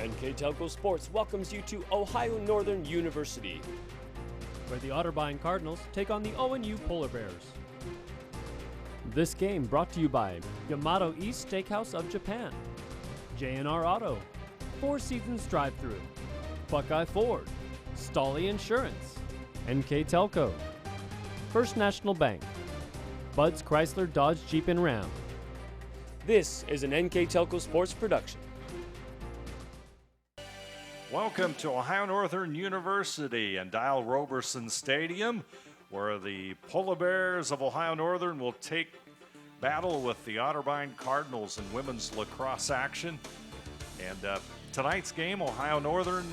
NKTelco Sports welcomes you to Ohio Northern University, where the Otterbein Cardinals take on the ONU Polar Bears. This game brought to you by Yamato East Steakhouse of Japan, J&R Auto, Four Seasons Drive-Thru, Buckeye Ford, Stolly Insurance, NKTelco, First National Bank, Bud's Chrysler Dodge Jeep and Ram. This is an NKTelco Sports production. Welcome to Ohio Northern University and Dial Roberson Stadium, where the Polar Bears of Ohio Northern will take battle with the Otterbein Cardinals in women's lacrosse action. And tonight's game, Ohio Northern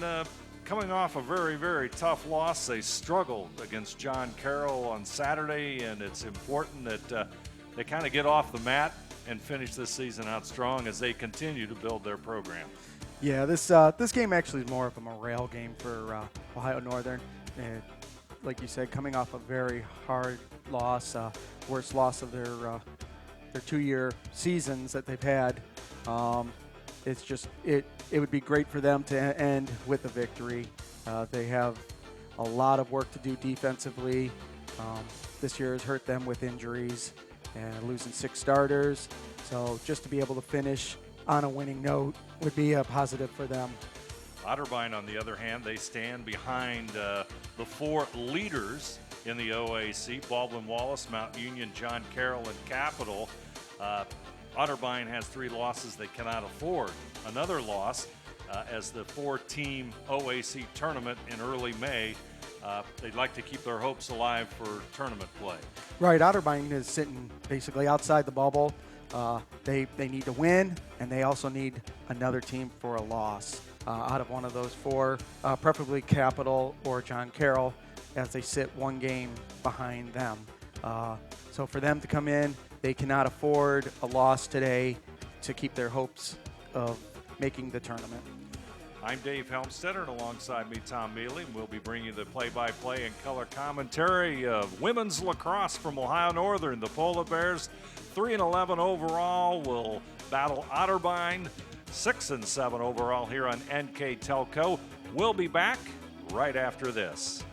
coming off a very, very tough loss. They struggled against John Carroll on Saturday, and it's important that they kind of get off the mat and finish this season out strong as they continue to build their program. Yeah, this game actually is more of a morale game for Ohio Northern. And like you said, coming off a very hard loss, worst loss of their 2-year seasons that they've had. It's just it would be great for them to end with a victory. They have a lot of work to do defensively. This year has hurt them with injuries and losing 6 starters. So just to be able to finish on a winning note would be a positive for them. Otterbein, on the other hand, they stand behind the 4 leaders in the OAC, Baldwin Wallace, Mount Union, John Carroll, and Capital. Otterbein has 3 losses. They cannot afford another loss as the 4-team OAC tournament in early May. They'd like to keep their hopes alive for tournament play. Right, Otterbein is sitting basically outside the bubble. They need to win, and they also need another team for a loss out of one of those 4, preferably Capital or John Carroll, as they sit 1 game behind them. So for them to come in, they cannot afford a loss today to keep their hopes of making the tournament. I'm Dave Helmstetter, and alongside me, Tom Mealy. We'll be bringing you the play-by-play and color commentary of women's lacrosse from Ohio Northern. The Polar Bears, 3-11 overall, will battle Otterbein, 6-7 overall here on NKTelco. We'll be back right after this.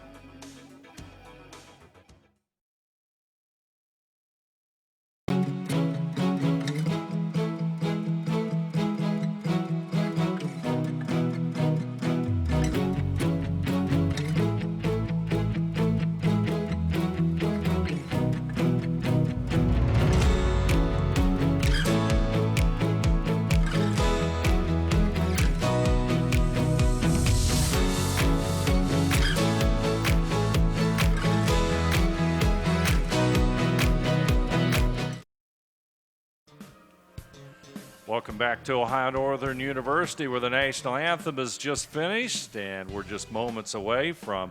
Welcome back to Ohio Northern University, where the national anthem is just finished, and we're just moments away from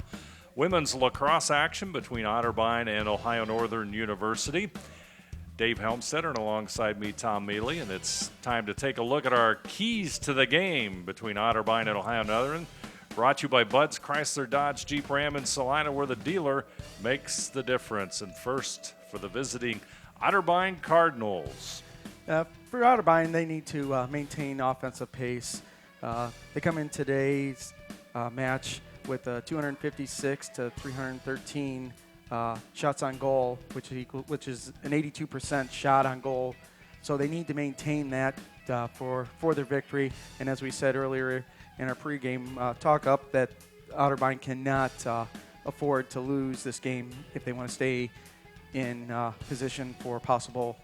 women's lacrosse action between Otterbein and Ohio Northern University. Dave Helmstetter, and alongside me, Tom Mealy, and it's time to take a look at our keys to the game between Otterbein and Ohio Northern. Brought to you by Bud's Chrysler Dodge Jeep Ram in Salina, where the dealer makes the difference. And first, for the visiting Otterbein Cardinals. For Otterbein, they need to maintain offensive pace. They come in today's match with 256 to 313 shots on goal, which is an 82% shot on goal. So they need to maintain that for their victory. And as we said earlier in our pregame talk-up, that Otterbein cannot afford to lose this game if they want to stay in position for possible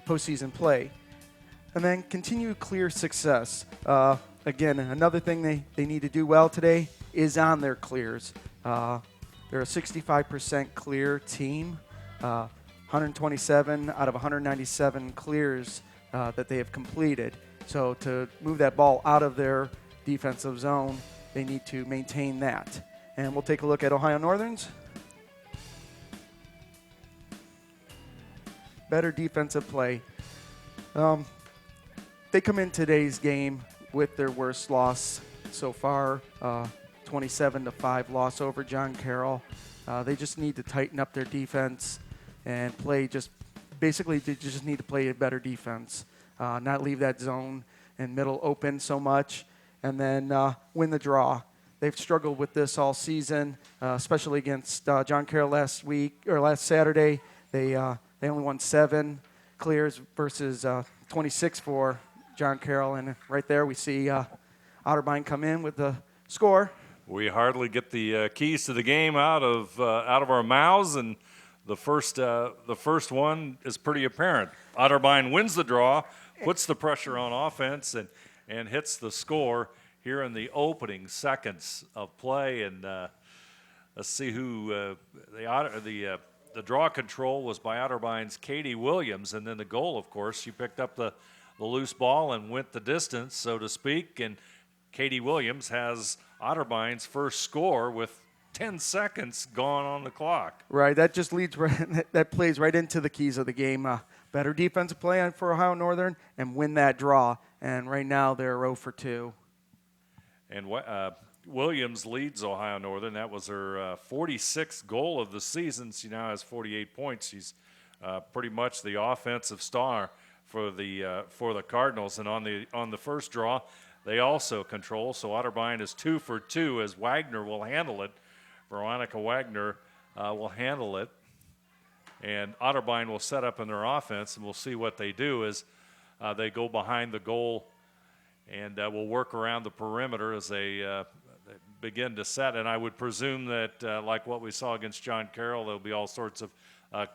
postseason play. And then continue clear success. Again, another thing they need to do well today is on their clears. They're a 65% clear team, 127 out of 197 clears that they have completed. So to move that ball out of their defensive zone, they need to maintain that. And we'll take a look at Ohio Northern's. Better defensive play. They come in today's game with their worst loss so far, 27-5 loss over John Carroll. They just need to tighten up their defense and play basically they just need to play a better defense, not leave that zone and middle open so much, and then win the draw. They've struggled with this all season, especially against John Carroll last Saturday. They only won 7 clears versus 26 for John Carroll, and right there we see Otterbein come in with the score. We hardly get the keys to the game out of our mouths, and the first one is pretty apparent. Otterbein wins the draw, puts the pressure on offense, and hits the score here in the opening seconds of play. And let's see who the draw control was by Otterbein's Katie Williams, and then the goal, of course, she picked up the loose ball and went the distance, so to speak. And Katie Williams has Otterbein's first score with 10 seconds gone on the clock. Right, that just leads that plays right into the keys of the game. Better defensive play for Ohio Northern and win that draw. And right now they're 0 for 2. And Williams leads Ohio Northern. That was her 46th goal of the season. She now has 48 points. She's pretty much the offensive star for the Cardinals. And on the first draw, they also control. So Otterbein is 2 for 2 as Wagner will handle it. Veronica Wagner will handle it. And Otterbein will set up in their offense, and we'll see what they do as they go behind the goal and will work around the perimeter as they begin to set. And I would presume that, like what we saw against John Carroll, there'll be all sorts of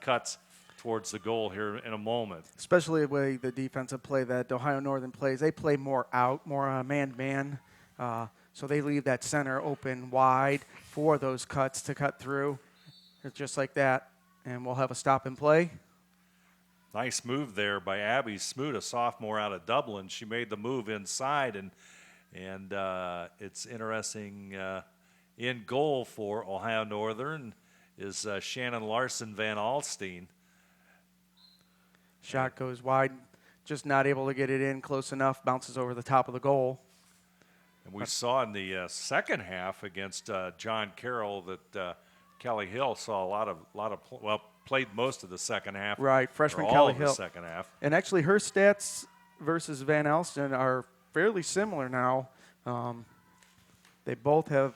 cuts towards the goal here in a moment. Especially the way the defensive play that Ohio Northern plays. They play more out, more man-to-man. So they leave that center open wide for those cuts to cut through. It's just like that. And we'll have a stop and play. Nice move there by Abby Smoot, a sophomore out of Dublin. She made the move inside, and it's interesting. In goal for Ohio Northern is Shannon Larson Van Alstine. Shot goes wide, just not able to get it in close enough, bounces over the top of the goal. And we saw in the second half against John Carroll that Kelly Hill saw a lot of played most of the second half. Right, freshman all Kelly of Hill. The second half. And actually, her stats versus Van Alsten are fairly similar now. They both have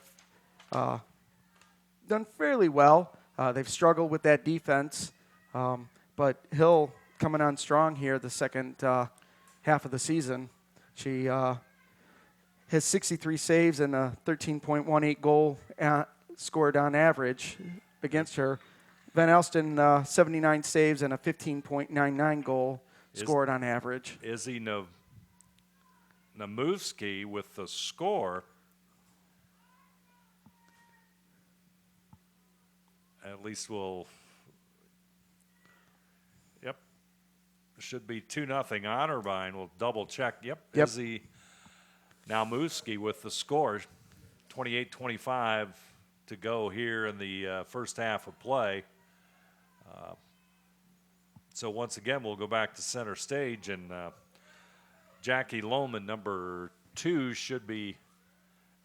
done fairly well. They've struggled with that defense, but Hill coming on strong here the second half of the season. She has 63 saves and a 13.18 goal scored on average against her. Van Alsten, 79 saves and a 15.99 goal scored on average. Izzy Namovsky with the score. At least yep. Should be 2-0 Otterbein. We'll double check. Yep. Izzy Namovsky with the score. 28-25 to go here in the first half of play. So once again, we'll go back to center stage, and Jackie Lohman, number 2, should be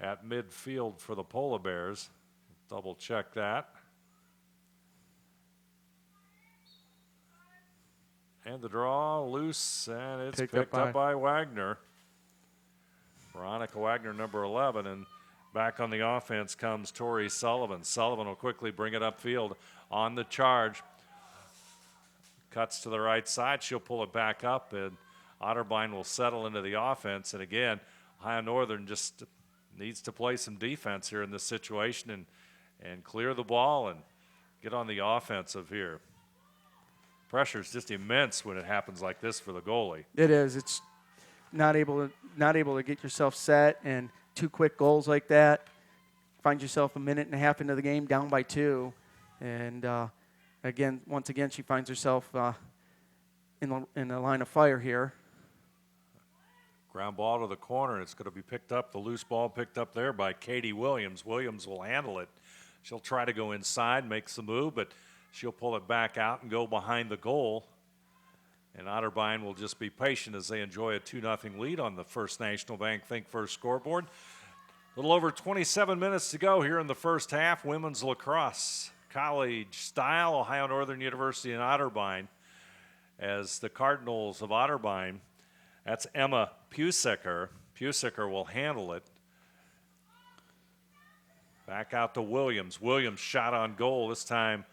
at midfield for the Polar Bears. Double check that. And the draw loose, and it's picked up by Wagner. Veronica Wagner, number 11, and back on the offense comes Tori Sullivan. Sullivan will quickly bring it upfield on the charge. Cuts to the right side. She'll pull it back up, and Otterbein will settle into the offense. And again, Ohio Northern just needs to play some defense here in this situation and clear the ball and get on the offensive here. Pressure is just immense when it happens like this for the goalie. It is. It's not able to get yourself set, and 2 quick goals like that. Find yourself a minute and a half into the game, down by 2, and once again, she finds herself in the line of fire here. Ground ball to the corner. It's going to be picked up. The loose ball picked up there by Katie Williams. Williams will handle it. She'll try to go inside, makes the move, but she'll pull it back out and go behind the goal. And Otterbein will just be patient as they enjoy a 2-0 lead on the First National Bank Think First scoreboard. A little over 27 minutes to go here in the first half. Women's lacrosse college style, Ohio Northern University and Otterbein, as the Cardinals of Otterbein, that's Emma Pusecker, Pusicker will handle it. Back out to Williams. Williams shot on goal. This time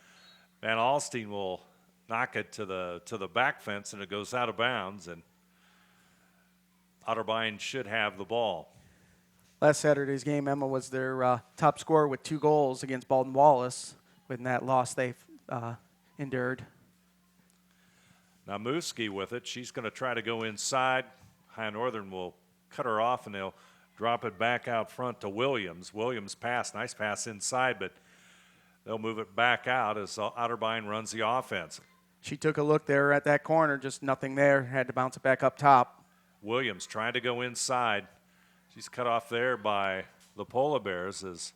Van Alstine will knock it to the back fence, and it goes out of bounds, and Otterbein should have the ball. Last Saturday's game, Emma was their top scorer with 2 goals against Baldwin Wallace. With that loss they've endured. Now Muski with it. She's going to try to go inside. High Northern will cut her off, and they'll drop it back out front to Williams. Williams pass, nice pass inside, but they'll move it back out as Otterbein runs the offense. She took a look there at that corner, just nothing there. Had to bounce it back up top. Williams trying to go inside. She's cut off there by the Polar Bears as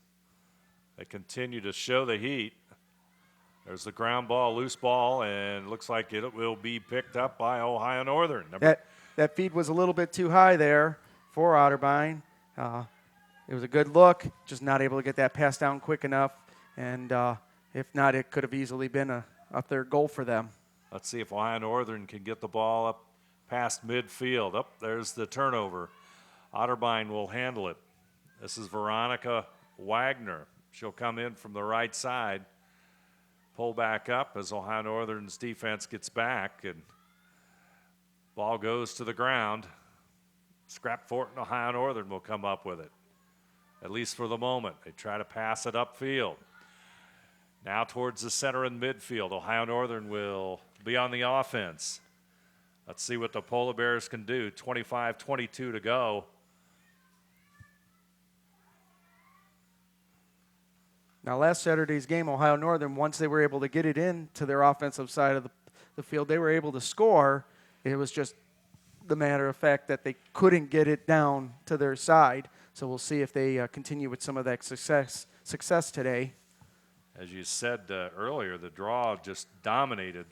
they continue to show the heat. There's the ground ball, loose ball, and looks like it will be picked up by Ohio Northern. That feed was a little bit too high there for Otterbein. It was a good look, just not able to get that pass down quick enough. And if not, it could have easily been a third goal for them. Let's see if Ohio Northern can get the ball up past midfield. Up there's the turnover. Otterbein will handle it. This is Veronica Wagner. She'll come in from the right side, pull back up as Ohio Northern's defense gets back, and ball goes to the ground. Scrap Fort and Ohio Northern will come up with it, at least for the moment. They try to pass it upfield. Now towards the center and midfield. Ohio Northern will be on the offense. Let's see what the Polar Bears can do. 25-22 to go. Now, last Saturday's game, Ohio Northern, once they were able to get it in to their offensive side of the field, they were able to score. It was just the matter of fact that they couldn't get it down to their side. So we'll see if they continue with some of that success today. As you said earlier, the draw just dominated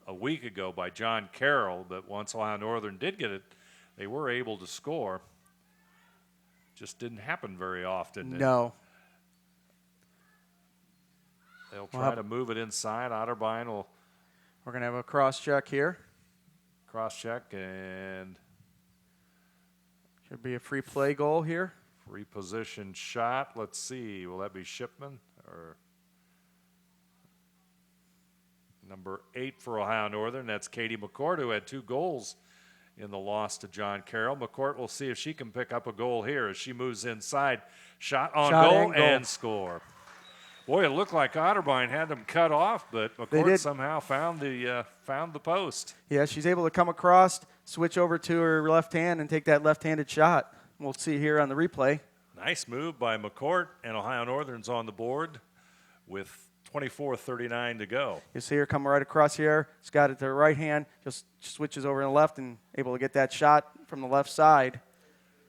a week ago by John Carroll, but once Ohio Northern did get it, they were able to score. Just didn't happen very often. No. They'll try to move it inside. Otterbein will. We're going to have a cross check here. Cross check, and should be a free play goal here. Free position shot. Let's see. Will that be Shipman or number 8 for Ohio Northern? That's Katie McCord, who had 2 goals in the loss to John Carroll. McCord will see if she can pick up a goal here as she moves inside. Shot on goal and score. Boy, it looked like Otterbein had them cut off, but McCord somehow found the post. Yeah, she's able to come across, switch over to her left hand, and take that left-handed shot. We'll see here on the replay. Nice move by McCord, and Ohio Northern's on the board with 24:39 to go. You see her come right across here. She's got it to her right hand, just switches over to the left and able to get that shot from the left side.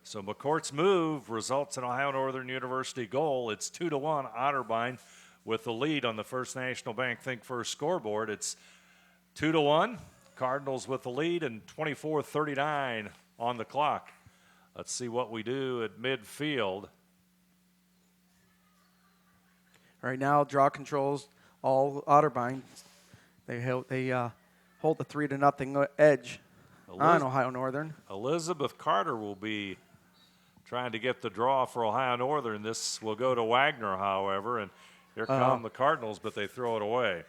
So McCourt's move results in Ohio Northern University goal. It's 2-1 Otterbein with the lead on the First National Bank Think First scoreboard. It's 2-1. Cardinals with the lead and 24:39 on the clock. Let's see what we do at midfield. Right now, draw controls all Otterbein. They hold the 3-0 edge on Ohio Northern. Elizabeth Carter will be trying to get the draw for Ohio Northern. This will go to Wagner, however, and here come the Cardinals, but they throw it away.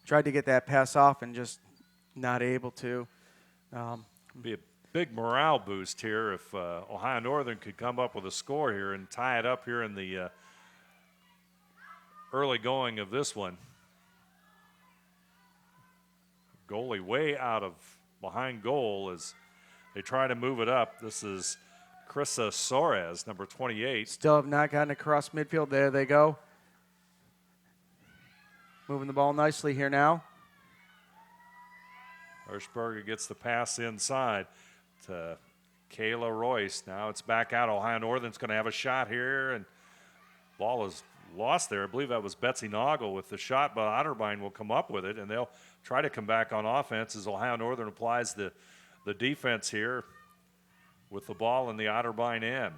Tried to get that pass off and just not able to. Be a big morale boost here if Ohio Northern could come up with a score here and tie it up here in the early going of this one. Goalie way out of behind goal as they try to move it up. This is Krista Soares, number 28. Still have not gotten across midfield. There they go. Moving the ball nicely here now. Hirschberger gets the pass inside to Kayla Royce. Now it's back out. Ohio Northern's going to have a shot here, and ball is lost there. I believe that was Betsy Noggle with the shot, but Otterbein will come up with it, and they'll try to come back on offense as Ohio Northern applies the defense here with the ball in the Otterbein end.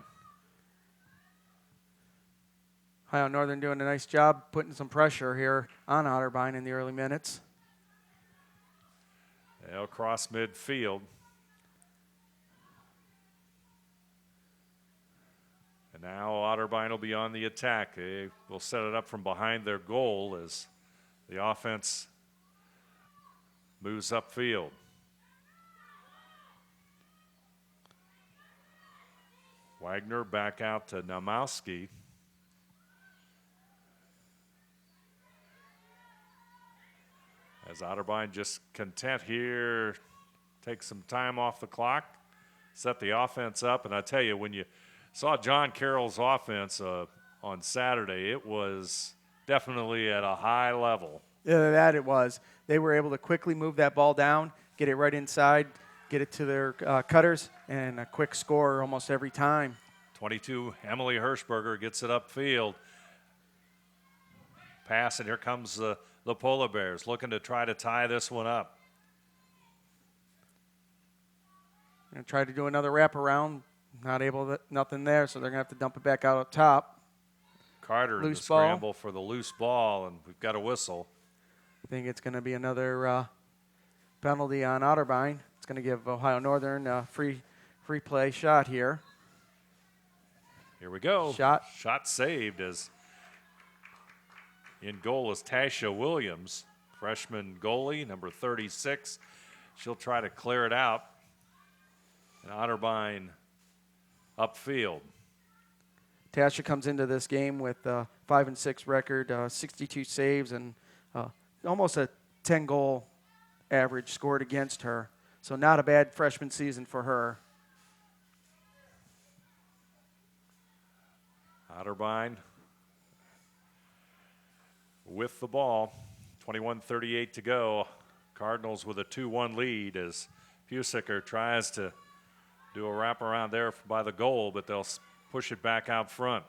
Ohio Northern doing a nice job putting some pressure here on Otterbein in the early minutes. They'll cross midfield. And now Otterbein will be on the attack. They will set it up from behind their goal as the offense moves upfield. Wagner back out to Namowski. As Otterbein just content here, take some time off the clock, set the offense up. And I tell you, when you saw John Carroll's offense on Saturday, it was definitely at a high level. Yeah, that it was. They were able to quickly move that ball down, get it right inside, get it to their cutters, and a quick score almost every time. 22, Emily Hirschberger gets it upfield. Pass, and here comes the Polar Bears looking to try to tie this one up. Going to try to do another wraparound. Not able to, nothing there, so they're going to have to dump it back out up top. Carter in the Loose ball. scramble for the loose ball, and we've got a whistle. I think it's going to be another penalty on Otterbein. It's going to give Ohio Northern a free play shot here. Here we go. Shot saved as in goal is Tasha Williams, freshman goalie, number 36. She'll try to clear it out. And Otterbein upfield. Tasha comes into this game with a 5-6 record, 62 saves, and almost a 10-goal average scored against her. So not a bad freshman season for her. Otterbein with the ball. 21:38 to go. Cardinals with a 2-1 lead as Pusicker tries to do a wraparound there by the goal, but they'll push it back out front.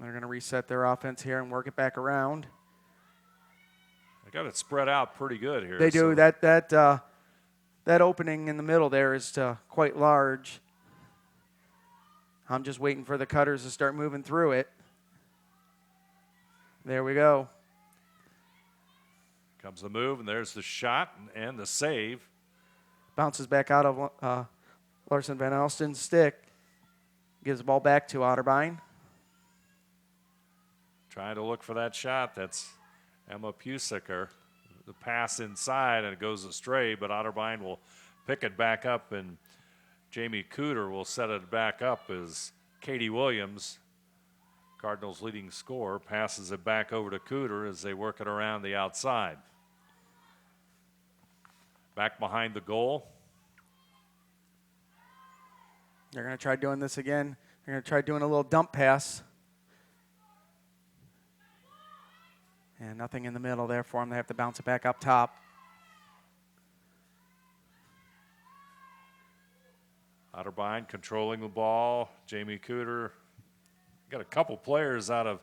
They're going to reset their offense here and work it back around. They got it spread out pretty good here. They do. That opening in the middle there is quite large. I'm just waiting for the cutters to start moving through it. There we go. Comes the move, and there's the shot and the save. Bounces back out of Larson Van Alsten's stick. Gives the ball back to Otterbein. Trying to look for that shot. That's Emma Pusicker. The pass inside, and it goes astray, but Otterbein will pick it back up, and Jamie Cooter will set it back up as Katie Williams, Cardinals' leading scorer, passes it back over to Cooter as they work it around the outside. Back behind the goal. They're going to try doing this again. They're going to try doing a little dump pass. And nothing in the middle there for them. They have to bounce it back up top. Otterbein controlling the ball. Jamie Cooter. Got a couple players out of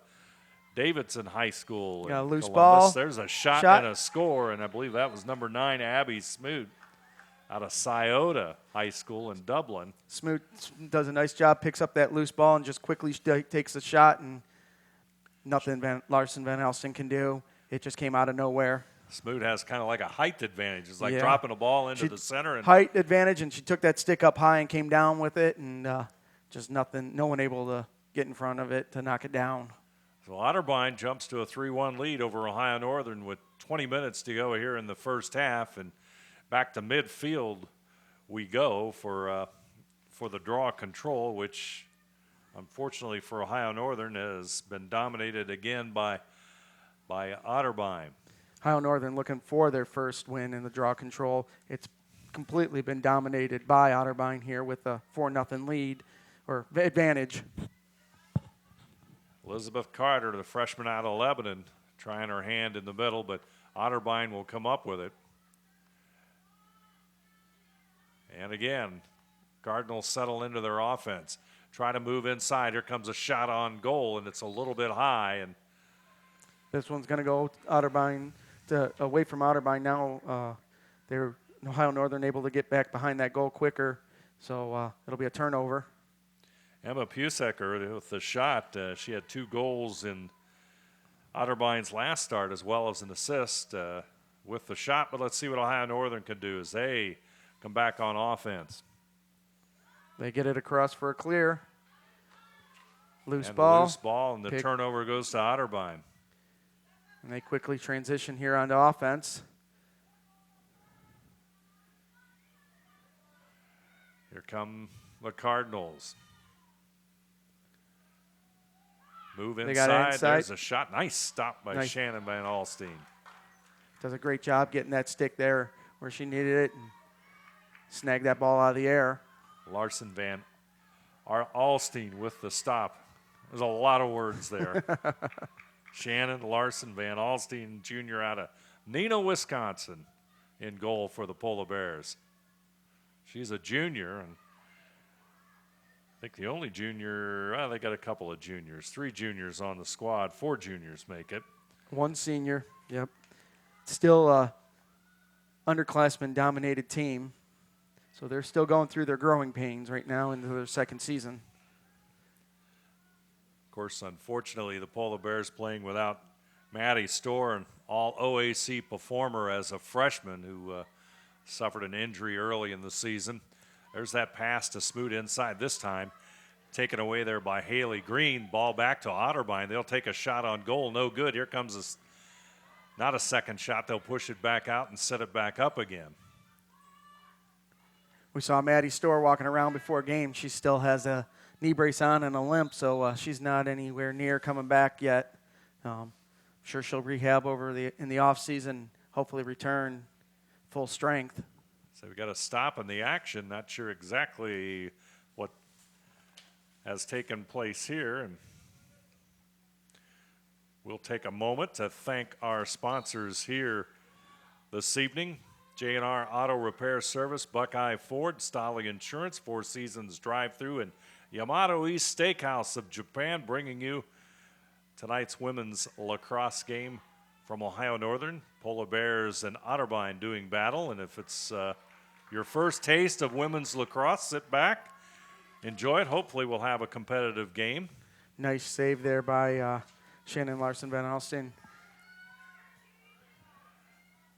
Davidson High School. Got a loose Columbus. ball. There's a shot and a score, and I believe that was number 9, Abby Smoot, out of Scioto High School in Dublin. Smoot does a nice job, picks up that loose ball and just quickly takes a shot, and nothing Larson Van Alsten can do. It just came out of nowhere. Smoot has kind of like a height advantage. It's like dropping a ball into the center. And height advantage, and she took that stick up high and came down with it, and just nothing, no one able to get in front of it to knock it down. So Otterbein jumps to a 3-1 lead over Ohio Northern with 20 minutes to go here in the first half, and back to midfield we go for the draw control, which unfortunately for Ohio Northern has been dominated again by Otterbein. Ohio Northern looking for their first win in the draw control. It's completely been dominated by Otterbein here with a 4-0 lead or advantage. Elizabeth Carter, the freshman out of Lebanon, trying her hand in the middle, but Otterbein will come up with it. And again, Cardinals settle into their offense. Try to move inside. Here comes a shot on goal, and it's a little bit high. And this one's going to go Otterbein away from Otterbein now. They're Ohio Northern able to get back behind that goal quicker, so it'll be a turnover. Emma Pusicker with the shot. She had 2 goals in Otterbein's last start as well as an assist with the shot. But let's see what Ohio Northern can do as they come back on offense. They get it across for a clear. Loose And ball. the loose ball, and the turnover goes to Otterbein. And they quickly transition here onto offense. Here come the Cardinals. Move They got inside. inside. There's a shot. Nice stop by Shannon Van Alstine. Does a great job getting that stick there where she needed it and snag that ball out of the air. Larson Van Alstine with the stop. There's a lot of words there. Shannon Larson Van Alstine Jr. out of Neenah, Wisconsin, in goal for the Polar Bears. She's a junior, and I think the only junior, well, they got a couple of juniors. 3 juniors on the squad. 4 juniors make it. 1 senior, yep. Still a underclassmen-dominated team. So they're still going through their growing pains right now into their second season. Of course, unfortunately, the Polar Bears playing without Maddie Storr, an all OAC performer as a freshman who suffered an injury early in the season. There's that pass to Smoot inside this time. Taken away there by Haley Green. Ball back to Otterbein. They'll take a shot on goal. No good. Here comes not a second shot. They'll push it back out and set it back up again. We saw Maddie Storr walking around before game. She still has a knee brace on and a limp, so she's not anywhere near coming back yet. I'm sure she'll rehab in the off season, hopefully return full strength. So we got a stop in the action. Not sure exactly what has taken place here, and we'll take a moment to thank our sponsors here this evening. J&R Auto Repair Service, Buckeye Ford, Stolly Insurance, Four Seasons Drive-Thru, and Yamato East Steakhouse of Japan, bringing you tonight's women's lacrosse game from Ohio Northern. Polar Bears and Otterbein doing battle, and if it's your first taste of women's lacrosse, sit back, enjoy it. Hopefully we'll have a competitive game. Nice save there by Shannon Larson Van Alstine.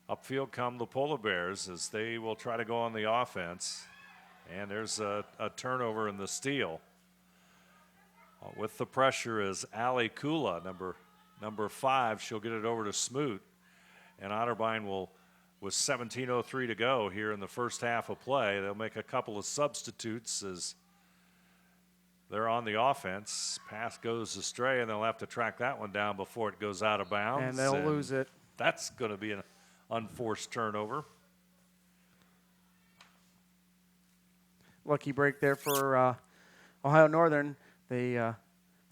Upfield come the Polar Bears as they will try to go on the offense. And there's a turnover in the steal. With the pressure is Ali Kula, number 5. She'll get it over to Smoot. And Otterbein will, with 17:03 to go here in the first half of play, they'll make a couple of substitutes as they're on the offense. Pass goes astray, and they'll have to track that one down before it goes out of bounds. And they'll lose it. That's going to be an unforced turnover. Lucky break there for Ohio Northern. The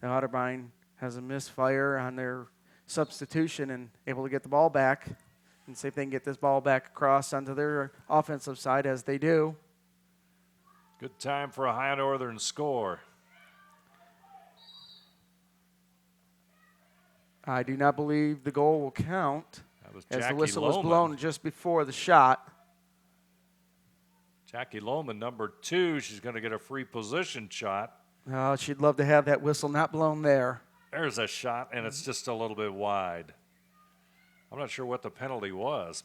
Otterbein has a misfire on their substitution and able to get the ball back and see if they can get this ball back across onto their offensive side as they do. Good time for Ohio Northern score. I do not believe the goal will count as Jackie the whistle Lohman. was blown just before the shot. Jackie Lohman, number 2, she's going to get a free position shot. Oh, she'd love to have that whistle not blown there. There's a shot, and it's just a little bit wide. I'm not sure what the penalty was.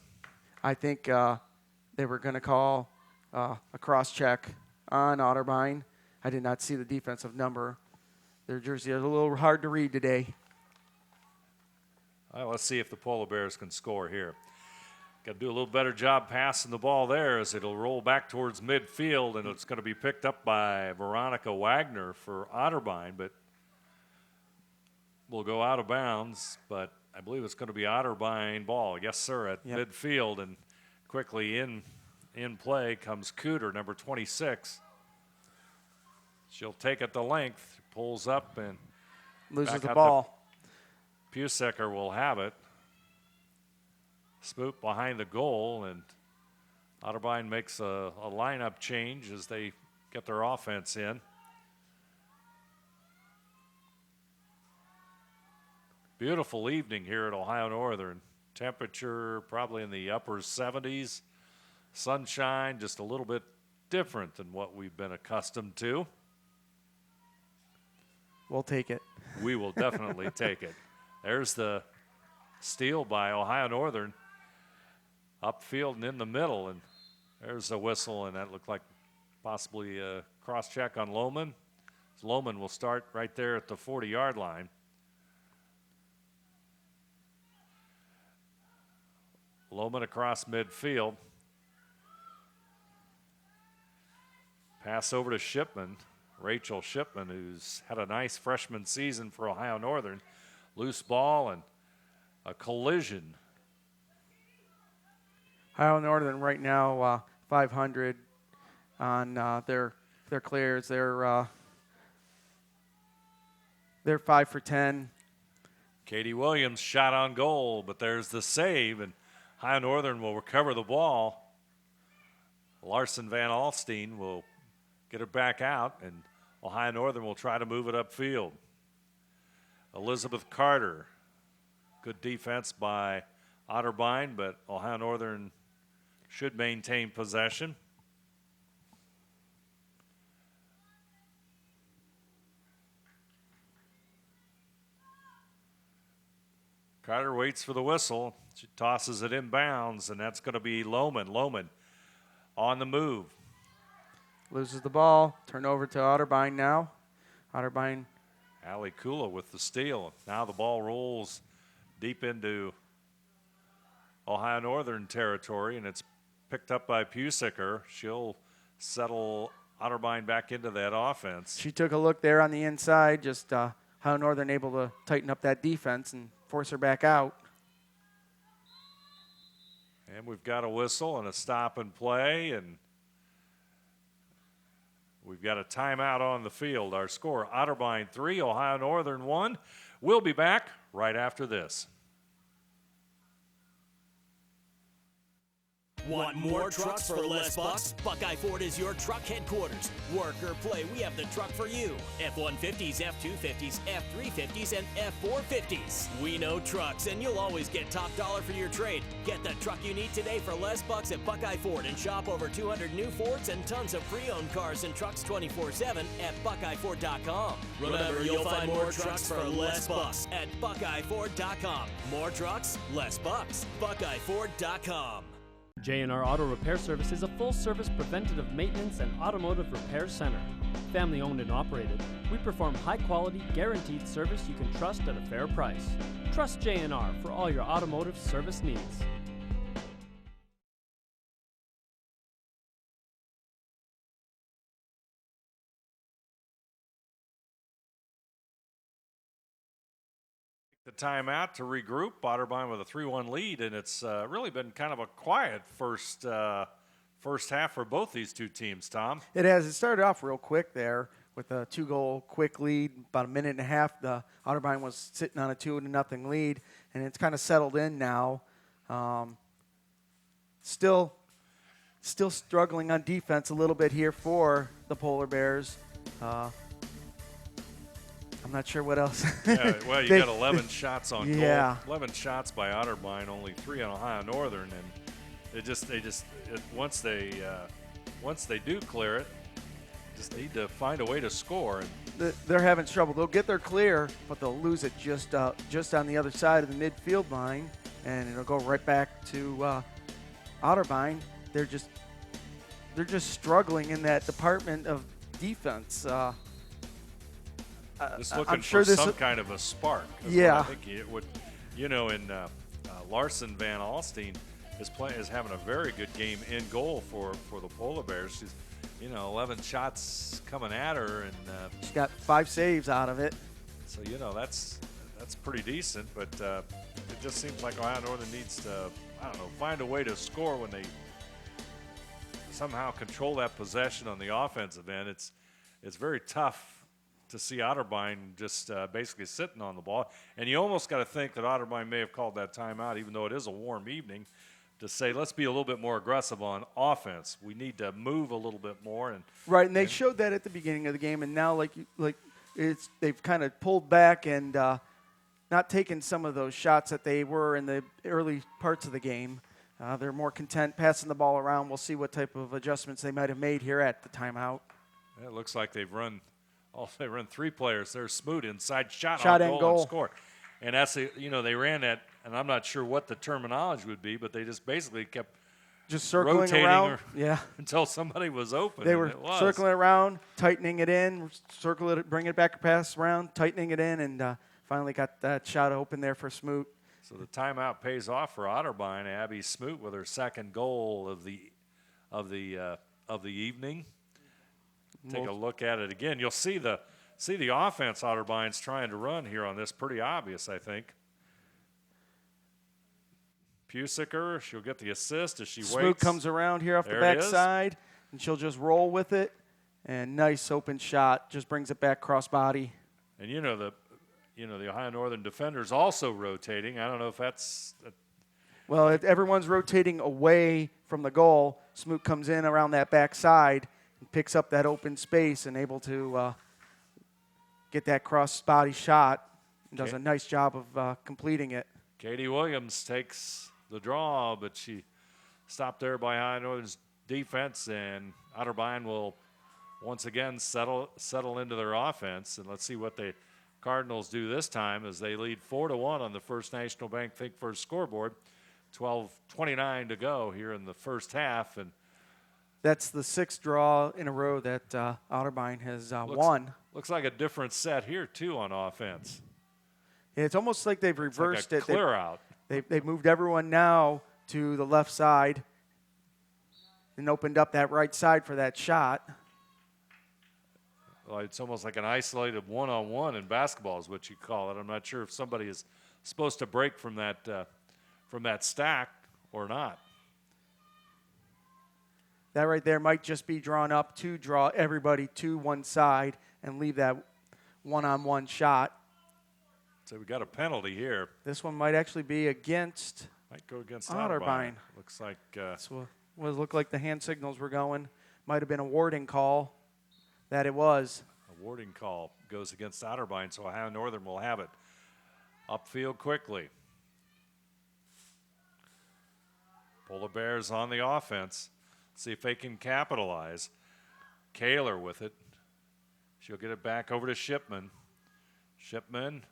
I think they were going to call a cross-check on Otterbein. I did not see the defensive number. Their jersey is a little hard to read today. Well, let's see if the Polar Bears can score here. Got to do a little better job passing the ball there as it'll roll back towards midfield, and it's going to be picked up by Veronica Wagner for Otterbein, but will go out of bounds. But I believe it's going to be Otterbein ball. Yes, sir, at midfield, and quickly in play comes Cooter, number 26. She'll take it the length, pulls up, and loses the ball. Pusecker will have it. Smoot behind the goal, and Otterbein makes a lineup change as they get their offense in. Beautiful evening here at Ohio Northern. Temperature probably in the upper 70s. Sunshine just a little bit different than what we've been accustomed to. We'll take it. We will definitely take it. There's the steal by Ohio Northern. Upfield and in the middle, and there's a whistle, and that looked like possibly a cross-check on Lohman. Lohman will start right there at the 40-yard line. Lohman across midfield. Pass over to Shipman, Rachel Shipman, who's had a nice freshman season for Ohio Northern. Loose ball and a collision. Ohio Northern right now 500 on their clears. They're 5 for 10. Katie Williams shot on goal, but there's the save, and Ohio Northern will recover the ball. Larson Van Alstine will get it back out, and Ohio Northern will try to move it upfield. Elizabeth Carter, good defense by Otterbein, but Ohio Northern should maintain possession. Carter waits for the whistle. She tosses it inbounds, and that's going to be Lohman. Lohman on the move. Loses the ball. Turn over to Otterbein now. Otterbein. Ali Kula with the steal. Now the ball rolls deep into Ohio Northern territory, and it's picked up by Pusicker. She'll settle Otterbein back into that offense. She took a look there on the inside, just Ohio Northern able to tighten up that defense and force her back out. And we've got a whistle and a stop and play, and we've got a timeout on the field. Our score, Otterbein 3, Ohio Northern 1. We'll be back right after this. Want more trucks for less bucks? Buckeye Ford is your truck headquarters. Work or play, we have the truck for you. F-150s, F-250s, F-350s, and F-450s. We know trucks, and you'll always get top dollar for your trade. Get the truck you need today for less bucks at Buckeye Ford and shop over 200 new Fords and tons of pre-owned cars and trucks 24/7 at BuckeyeFord.com. Remember, you'll find more trucks for less bucks at BuckeyeFord.com. More trucks, less bucks. BuckeyeFord.com. J&R Auto Repair Service is a full-service preventative maintenance and automotive repair center. Family-owned and operated, we perform high-quality, guaranteed service you can trust at a fair price. Trust J&R for all your automotive service needs. The timeout to regroup. Otterbein with a 3-1 lead, and it's really been kind of a quiet first half for both these two teams, Tom. It has. It started off real quick there with a 2-goal quick lead. About a minute and a half, the Otterbein was sitting on a 2-0 lead, and it's kind of settled in now. Still struggling on defense a little bit here for the Polar Bears. I'm not sure what else. Yeah, well, you got 11 shots on yeah. goal. 11 shots by Otterbein, only 3 on Ohio Northern, and once they do clear it, just need to find a way to score. And they're having trouble. They'll get their clear, but they'll lose it just on the other side of the midfield line, and it'll go right back to Otterbein. They're just struggling in that department of defense. Just looking I'm sure for some kind of a spark. Yeah. I think it would, and Larson Van Alstine is having a very good game in goal for the Polar Bears. She's, 11 shots coming at her, and she's got 5 saves out of it. So that's pretty decent. But it just seems like Ohio Northern needs to, find a way to score when they somehow control that possession on the offensive end. It's very tough to see Otterbein just basically sitting on the ball. And you almost got to think that Otterbein may have called that timeout, even though it is a warm evening, to say, let's be a little bit more aggressive on offense. We need to move a little bit more. Right, and they showed that at the beginning of the game, and now they've kind of pulled back and not taken some of those shots that they were in the early parts of the game. They're more content passing the ball around. We'll see what type of adjustments they might have made here at the timeout. It looks like they run 3 players. There's Smoot inside, shot and on goal. and scored. And that's they ran that and I'm not sure what the terminology would be, but they just basically kept just circling rotating around. her Yeah. until somebody was open. They and were it was. circling around, tightening it in, circle it, bring it back pass around, tightening it in, and finally got that shot open there for Smoot. So the timeout pays off for Otterbein. Abby Smoot with her second goal of the evening. Take a look at it again. You'll see the offense Otterbein's trying to run here on this. Pretty obvious, I think. Pusiker, she'll get the assist as she waits. Smoot comes around here off the backside, and she'll just roll with it. And nice open shot, just brings it back crossbody. And the Ohio Northern defenders also rotating. I don't know if that's. Well, if everyone's rotating away from the goal, Smoot comes in around that backside and picks up that open space and able to get that cross-body shot. And does a nice job of completing it. Katie Williams takes the draw, but she stopped there by Ohio Northern's defense, and Otterbein will once again settle into their offense. And let's see what the Cardinals do this time as they lead 4-1 on the First National Bank Think First scoreboard. 12:29 to go here in the first half, and that's the sixth draw in a row that Otterbein has won. Looks like a different set here too on offense. Yeah, it's almost like they've reversed it. Clear out. They've moved everyone now to the left side and opened up that right side for that shot. Well, it's almost like an isolated one-on-one in basketball is what you call it. I'm not sure if somebody is supposed to break from that stack or not. That right there might just be drawn up to draw everybody to one side and leave that one-on-one shot. So we got a penalty here. This one might actually be against. Might go against Otterbein. Looks like. This was looked like the hand signals were going. Might have been a warding call. That it was. A warding call goes against Otterbein, so Ohio Northern will have it upfield quickly. Polar Bears on the offense. See if they can capitalize. Kaler with it. She'll get it back over to Shipman. Shipman.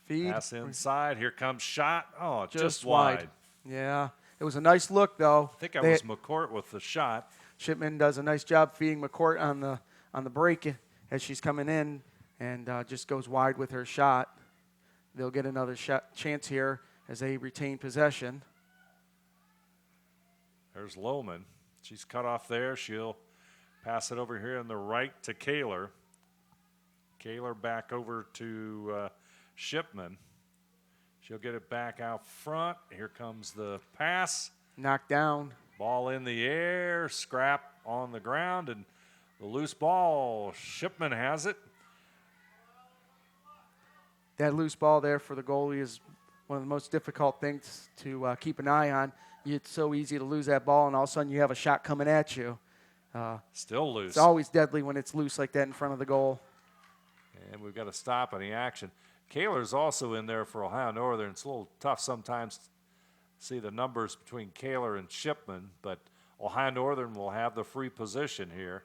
Feed. Pass inside. Here comes shot. Oh, just wide. Yeah. It was a nice look, though. I think that was McCourt with the shot. Shipman does a nice job feeding McCourt on the break as she's coming in and just goes wide with her shot. They'll get another chance here as they retain possession. There's Lohman. She's cut off there. She'll pass it over here on the right to Kaler. Kaler back over to Shipman. She'll get it back out front. Here comes the pass. Knocked down. Ball in the air. Scrap on the ground. And the loose ball. Shipman has it. That loose ball there for the goalie is one of the most difficult things to keep an eye on. It's so easy to lose that ball, and all of a sudden you have a shot coming at you. Still loose. It's always deadly when it's loose like that in front of the goal. And we've got to stop any action. Kaler's also in there for Ohio Northern. It's a little tough sometimes to see the numbers between Kaler and Shipman, but Ohio Northern will have the free position here.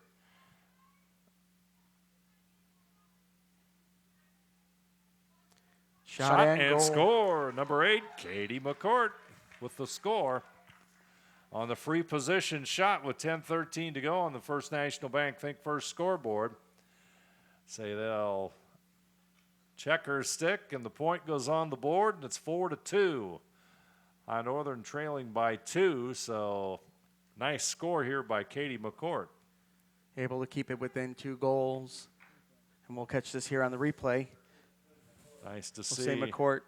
Shot and goal. Score. Number 8, Katie McCourt with the score. On the free position shot with 10:13 to go on the First National Bank Think First scoreboard. Say they'll check her stick, and the point goes on the board, and it's 4-2. Ohio Northern trailing by 2, so nice score here by Katie McCourt. Able to keep it within 2 goals. And we'll catch this here on the replay. Nice to see. see. Say McCourt,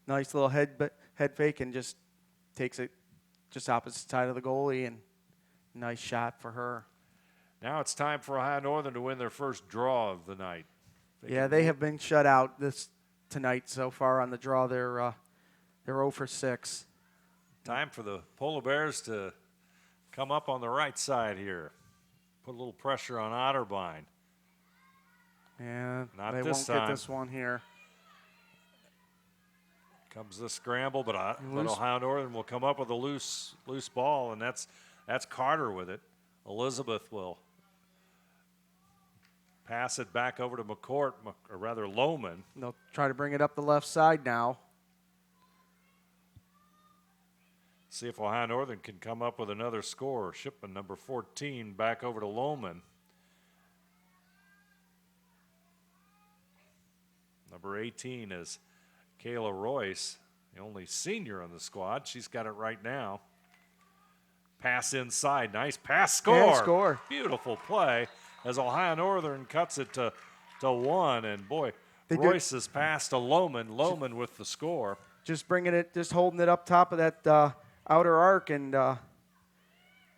nice little head fake and just takes it just opposite side of the goalie, and nice shot for her. Now it's time for Ohio Northern to win their first draw of the night. They have been shut out tonight so far on the draw. They're 0 for 6. Time for the Polar Bears to come up on the right side here. Put a little pressure on Otterbein. Yeah, Not they this won't time. get this one here. Comes the scramble, but Ohio Northern will come up with a loose ball, and that's Carter with it. Elizabeth will pass it back over to McCourt, or rather Lohman. They'll try to bring it up the left side now. See if Ohio Northern can come up with another score. Shipman, number 14, back over to Lohman. Number 18 is Kayla Royce, the only senior on the squad. She's got it right now. Pass inside. Nice pass. Score. And score. Beautiful play as Ohio Northern cuts it to 1. And, boy, Royce has passed to Lohman. Lohman with the score. Just bringing it, just holding it up top of that outer arc and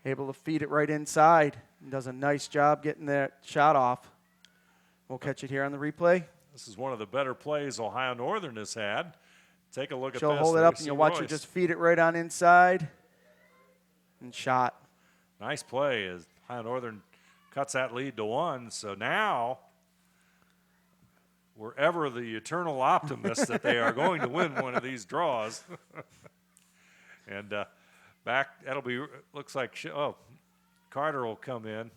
able to feed it right inside. And does a nice job getting that shot off. We'll catch it here on the replay. This is one of the better plays Ohio Northern has had. Take a look at this. She'll hold it up and you'll watch her just feed it right on inside and shot. Nice play as Ohio Northern cuts that lead to 1. So now we're ever the eternal optimists that they are going to win one of these draws. And back, that'll be, looks like, Carter will come in.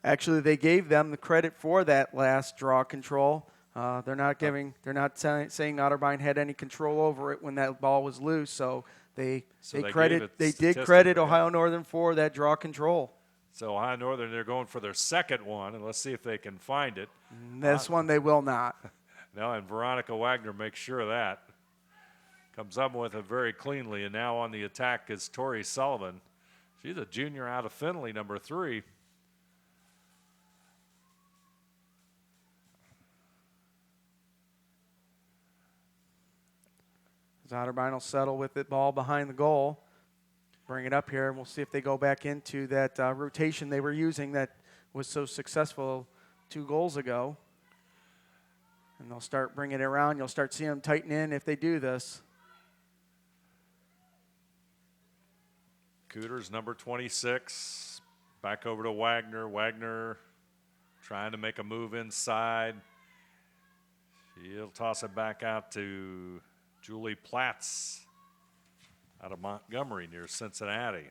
Actually, they gave them the credit for that last draw control. They're not saying Otterbein had any control over it when that ball was loose. So they did credit Ohio Northern for that draw control. So Ohio Northern, they're going for their second one, and let's see if they can find it. This one they will not. No, and Veronica Wagner makes sure of that. Comes up with it very cleanly, and now on the attack is Tori Sullivan. She's a junior out of Findlay, number 3. Otterbein will settle with the ball behind the goal. Bring it up here, and we'll see if they go back into that rotation they were using that was so successful 2 goals ago. And they'll start bringing it around. You'll start seeing them tighten in if they do this. Cooters, number 26, back over to Wagner. Wagner trying to make a move inside. She'll toss it back out to Julie Platz out of Montgomery near Cincinnati.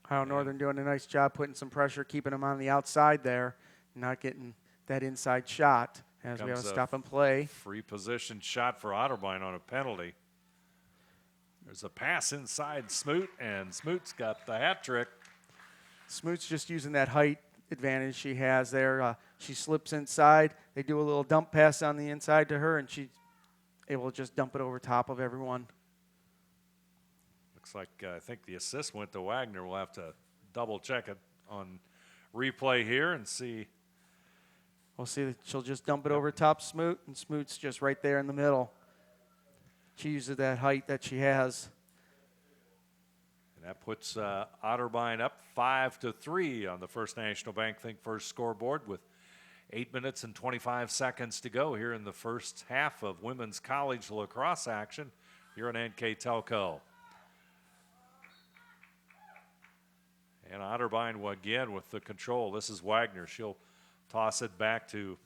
Ohio Northern doing a nice job putting some pressure, keeping them on the outside there, not getting that inside shot as we have a stop and play. Free position shot for Otterbein on a penalty. There's a pass inside Smoot, and Smoot's got the hat trick. Smoot's just using that height advantage she has there. She slips inside. They do a little dump pass on the inside to her, and she's able to just dump it over top of everyone. Looks like I think the assist went to Wagner. We'll have to double check it on replay here and see. We'll see that she'll just dump it over top Smoot, and Smoot's just right there in the middle. She uses that height that she has. And that puts Otterbein up 5-3 on the First National Bank Think First scoreboard with 8 minutes and 25 seconds to go here in the first half of women's college lacrosse action here on NKTelco. And Otterbein again with the control. This is Wagner. She'll toss it back to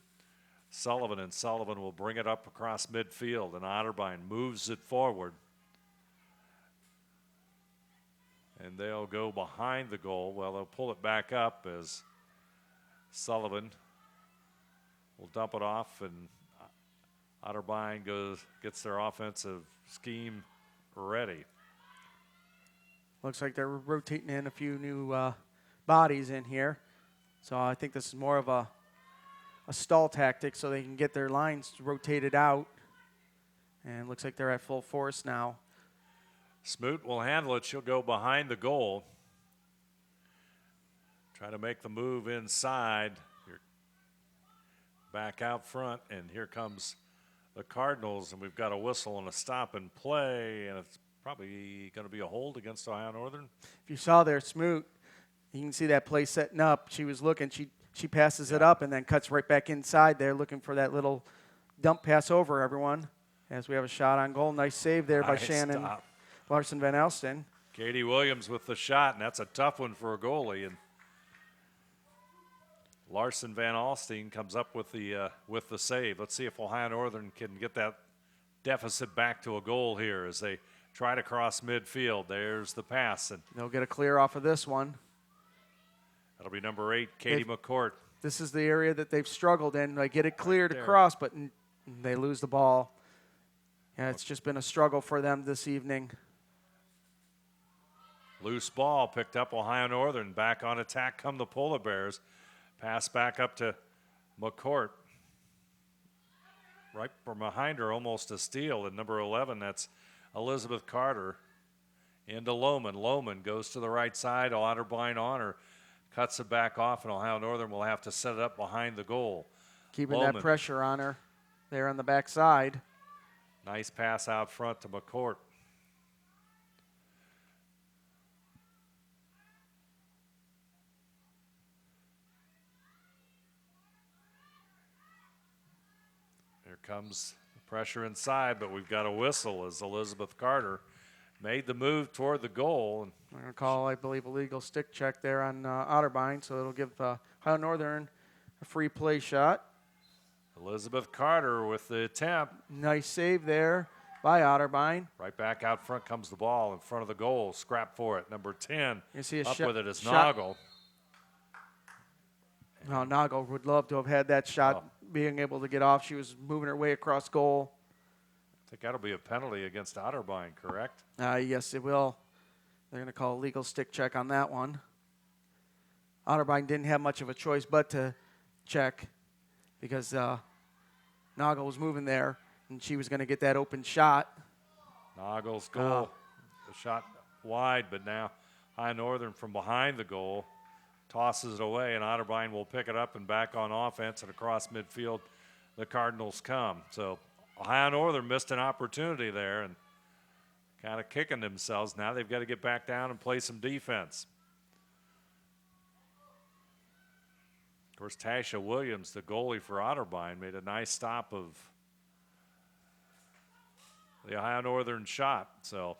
Sullivan, and Sullivan will bring it up across midfield, and Otterbein moves it forward. And they'll go behind the goal. Well, they'll pull it back up as Sullivan will dump it off, and Otterbein gets their offensive scheme ready. Looks like they're rotating in a few new bodies in here. So I think this is more of a stall tactic so they can get their lines rotated out. And looks like they're at full force now. Smoot will handle it. She'll go behind the goal. Try to make the move inside. Here, back out front, and here comes the Cardinals, and we've got a whistle and a stop and play, and it's probably going to be a hold against Ohio Northern. If you saw there, Smoot, you can see that play setting up. She was looking. She passes it up and then cuts right back inside there, looking for that little dump pass over everyone. As we have a shot on goal. Nice save there by Shannon Larson Van Alsten. Katie Williams with the shot, and that's a tough one for a goalie. And Larson Van Alsten comes up with the save. Let's see if Ohio Northern can get that deficit back to a goal here as they try to cross midfield. There's the pass, and they'll get a clear off of this one. That'll be number 8, Katie McCourt. This is the area that they've struggled in. They get it clear to cross, but they lose the ball. Yeah, it's just been a struggle for them this evening. Loose ball picked up Ohio Northern. Back on attack come the Polar Bears. Pass back up to McCourt. Right from behind her, almost a steal. And number 11, that's Elizabeth Carter. Into Lohman. Lohman goes to the right side. Otterbein on her. Cuts it back off, and Ohio Northern will have to set it up behind the goal. Keeping Lohman. that pressure on her there on the backside. Nice pass out front to McCourt. Here comes the pressure inside, but we've got a whistle as Elizabeth Carter made the move toward the goal. And I'm going to call, I believe, a legal stick check there on Otterbein, so it'll give Ohio Northern a free play shot. Elizabeth Carter with the attempt. Nice save there by Otterbein. Right back out front comes the ball in front of the goal. Scrap for it. Number 10 You see a up with it is shot. Noggle. Oh, Noggle would love to have had that shot being able to get off. She was moving her way across goal. I think that'll be a penalty against Otterbein, correct? Yes, it will. They're going to call a legal stick check on that one. Otterbein didn't have much of a choice but to check because Noggle was moving there, and she was going to get that open shot. Noggle's goal. The shot wide, but now High Northern from behind the goal tosses it away, and Otterbein will pick it up and back on offense, and across midfield the Cardinals come. So Ohio Northern missed an opportunity there and kind of kicking themselves. Now they've got to get back down and play some defense. Of course, Tasha Williams, the goalie for Otterbein, made a nice stop of the Ohio Northern shot. So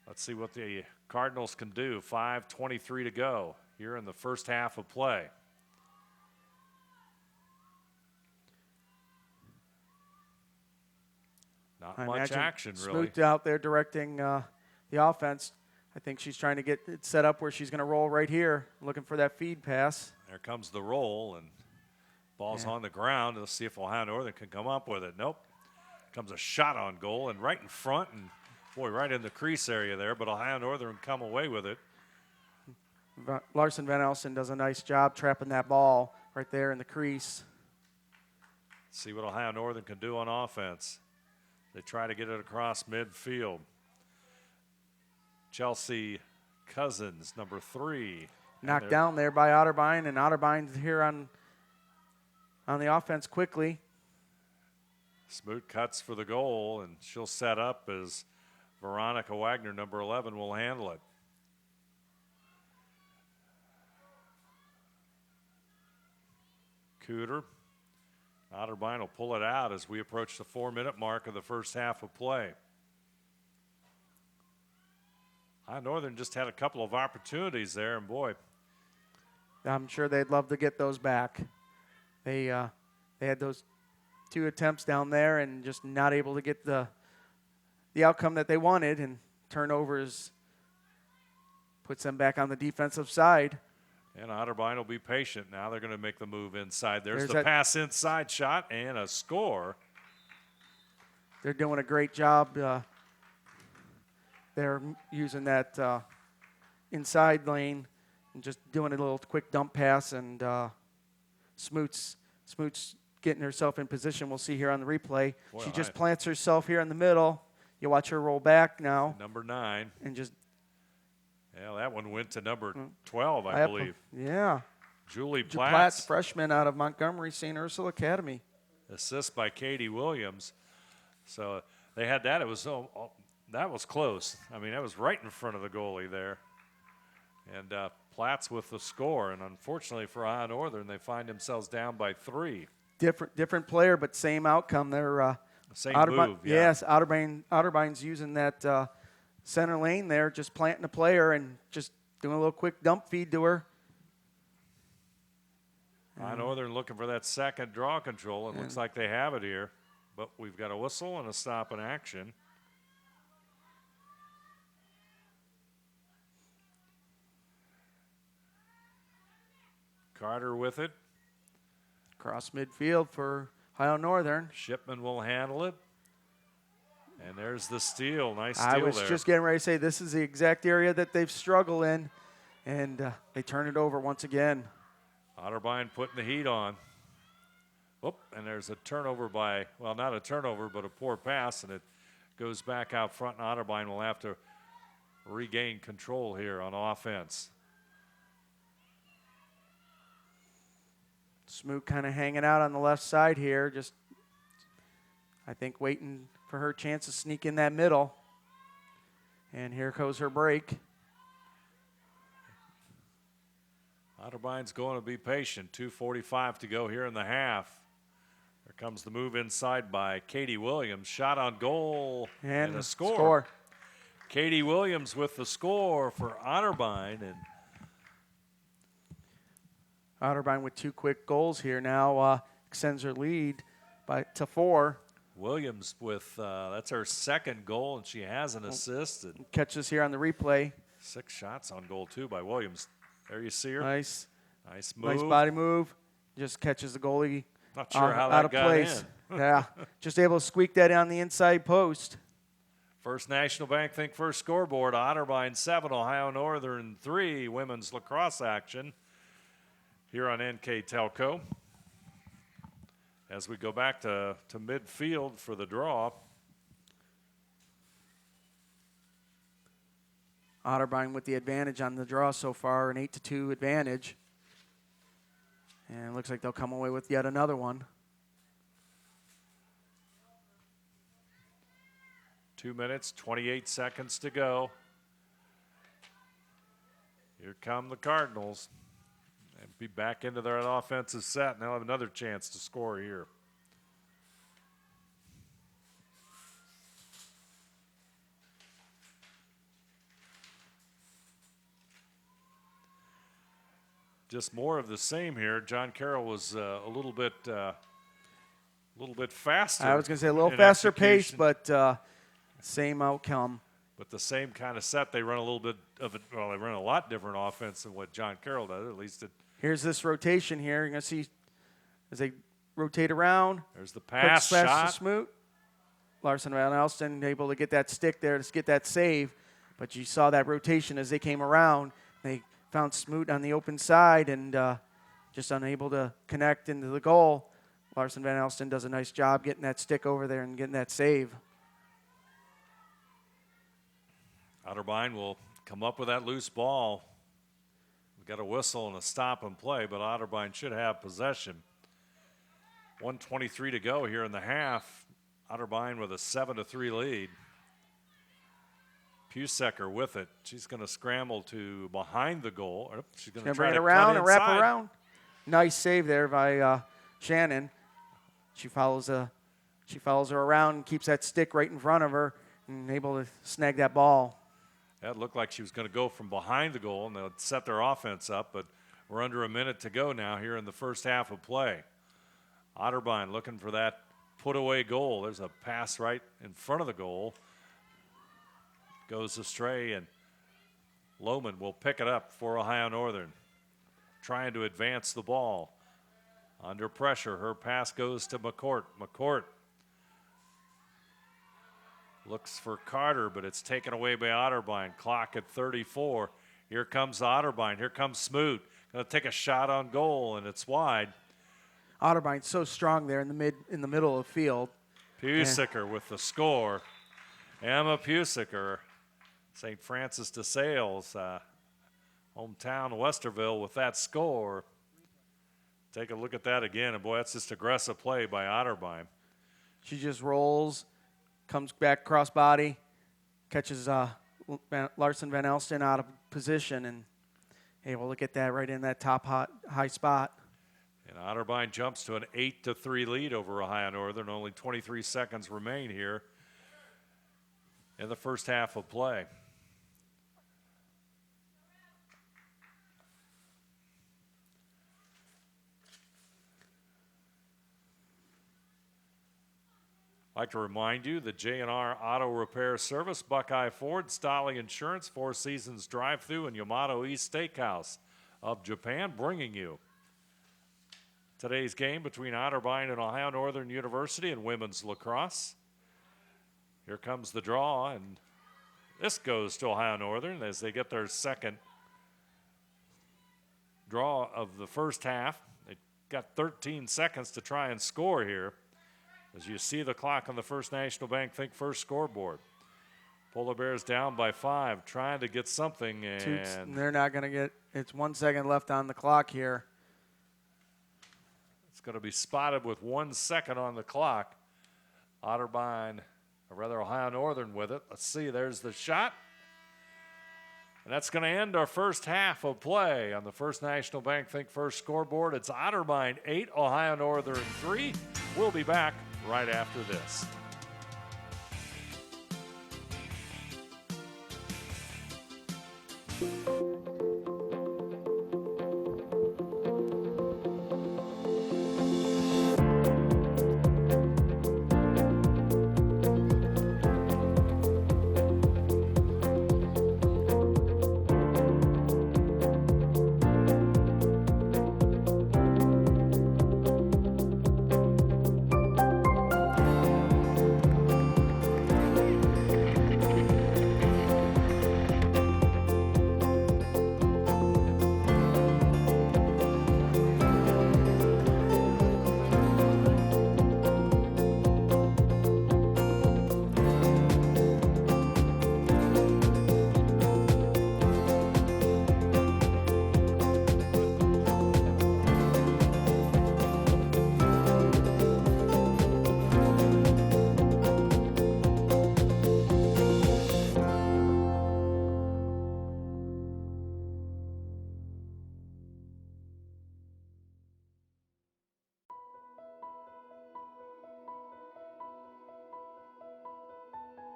let's see what the Cardinals can do. 5:23 to go here in the first half of play. Not I much imagine action, really. Smoot out there directing the offense. I think she's trying to get it set up where she's going to roll right here, looking for that feed pass. There comes the roll, and ball's on the ground. Let's see if Ohio Northern can come up with it. Nope. Comes a shot on goal, and right in front, and boy, right in the crease area there, but Ohio Northern come away with it. Larson Van Elsen does a nice job trapping that ball right there in the crease. See what Ohio Northern can do on offense. They try to get it across midfield. Chelsea Cousins, number 3. Knocked down there by Otterbein, and Otterbein's here on the offense quickly. Smoot cuts for the goal, and she'll set up as Veronica Wagner, number 11, will handle it. Cooter. Otterbein will pull it out as we approach the 4-minute mark of the first half of play. High Northern just had a couple of opportunities there, and boy, I'm sure they'd love to get those back. They had those 2 attempts down there and just not able to get the outcome that they wanted, and turnovers puts them back on the defensive side. and Otterbein will be patient now. They're going to make the move inside. There's the that pass inside shot and a score. They're doing a great job. They're using that inside lane and just doing a little quick dump pass, and Smoot's getting herself in position. We'll see here on the replay. Boy, she just plants herself here in the middle. You watch her roll back now. Number 9. And just yeah, that one went to number 12, I believe. Yeah. Julie Platts, Platts. freshman out of Montgomery St. Ursula Academy. Assist by Katie Williams. So they had that. It was that was close. I mean, that was right in front of the goalie there. And Platts with the score. And unfortunately for Ohio Northern, they find themselves down by 3. Different player, but same outcome. They're same move. Yeah. Yes, Otterbein's using that center lane there, just planting a player and just doing a little quick dump feed to her. Ohio Northern looking for that second draw control. It looks like they have it here. But we've got a whistle and a stop in action. Carter with it. Cross midfield for Ohio Northern. Shipman will handle it. And there's the steal. Nice steal I was there. just getting ready to say this is the exact area that they've struggled in, and they turn it over once again. Otterbein putting the heat on. Whoop, and there's a turnover by, well, not a turnover, but a poor pass, and it goes back out front, and Otterbein will have to regain control here on offense. Smoot kind of hanging out on the left side here, just I think waiting for her chance to sneak in that middle. And here goes her break. Otterbein's going to be patient. 2:45 to go here in the half. Here comes the move inside by Katie Williams. Shot on goal and a score. Katie Williams with the score for Otterbein. And Otterbein with 2 quick goals here now extends her lead to 4. Williams with, that's her second goal, and she has an assist. And catches here on the replay. 6 shots on goal, too, by Williams. There you see her. Nice move. Nice body move. Just catches the goalie Not sure how that out of got place. in. Yeah, just able to squeak that on the inside post. First National Bank Think First scoreboard. Otterbein 7, Ohio Northern 3. Women's lacrosse action here on NKTelco. As we go back to midfield for the draw. Otterbein with the advantage on the draw so far, an 8-2 advantage. And it looks like they'll come away with yet another one. 2 minutes, 28 seconds to go. Here come the Cardinals. And be back into their offensive set, and they'll have another chance to score here. Just more of the same here. John Carroll was a little bit faster. I was going to say a little faster pace, but same outcome. But the same kind of set. They run a little bit of it. Well, they run a lot different offense than what John Carroll does. At least it. Here's this rotation here. You're going to see as they rotate around. There's the pass shot. To Smoot. Larson Van Alsten able to get that stick there to get that save. But you saw that rotation as they came around. They found Smoot on the open side and just unable to connect into the goal. Larson Van Alsten does a nice job getting that stick over there and getting that save. Otterbein will come up with that loose ball. We've got a whistle and a stop and play, but Otterbein should have possession. 1:23 to go here in the half. Otterbein with a 7-3 lead. Pusecker with it. She's going to scramble to behind the goal. She's going to try bring it to around cut and wrap inside. around. Nice save there by Shannon. She follows her around and keeps that stick right in front of her and able to snag that ball. That looked like she was going to go from behind the goal, and they'll set their offense up, but we're under a minute to go now here in the first half of play. Otterbein looking for that put-away goal. There's a pass right in front of the goal. Goes astray, and Lohman will pick it up for Ohio Northern. Trying to advance the ball. Under pressure, her pass goes to McCourt. McCourt looks for Carter, but it's taken away by Otterbein. Clock at 34. Here comes Otterbein. Here comes Smoot. Going to take a shot on goal, and it's wide. Otterbein's so strong there in the middle of the field. Pusecker with the score. Emma Pusecker, St. Francis de Sales, hometown Westerville with that score. Take a look at that again, and boy, that's just aggressive play by Otterbein. She just rolls, comes back cross-body, catches Larson Van Alsten out of position, and able to get that right in that top high spot. And Otterbein jumps to an 8-3 lead over Ohio Northern. Only 23 seconds remain here in the first half of play. I'd like to remind you that J&R Auto Repair Service, Buckeye Ford, Stolly Insurance, Four Seasons Drive-Thru, and Yamato East Steakhouse of Japan, bringing you today's game between Otterbein and Ohio Northern University in women's lacrosse. Here comes the draw, and this goes to Ohio Northern as they get their second draw of the first half. They got 13 seconds to try and score here. As you see the clock on the First National Bank Think First scoreboard. Polar Bears down by 5, trying to get something, and they're not going to get. It's 1 second left on the clock here. it's going to be spotted with 1 second on the clock. Otterbein, or rather Ohio Northern with it. Let's see, there's the shot. And that's going to end our first half of play on the First National Bank Think First scoreboard. It's Otterbein 8, Ohio Northern 3. We'll be back right after this.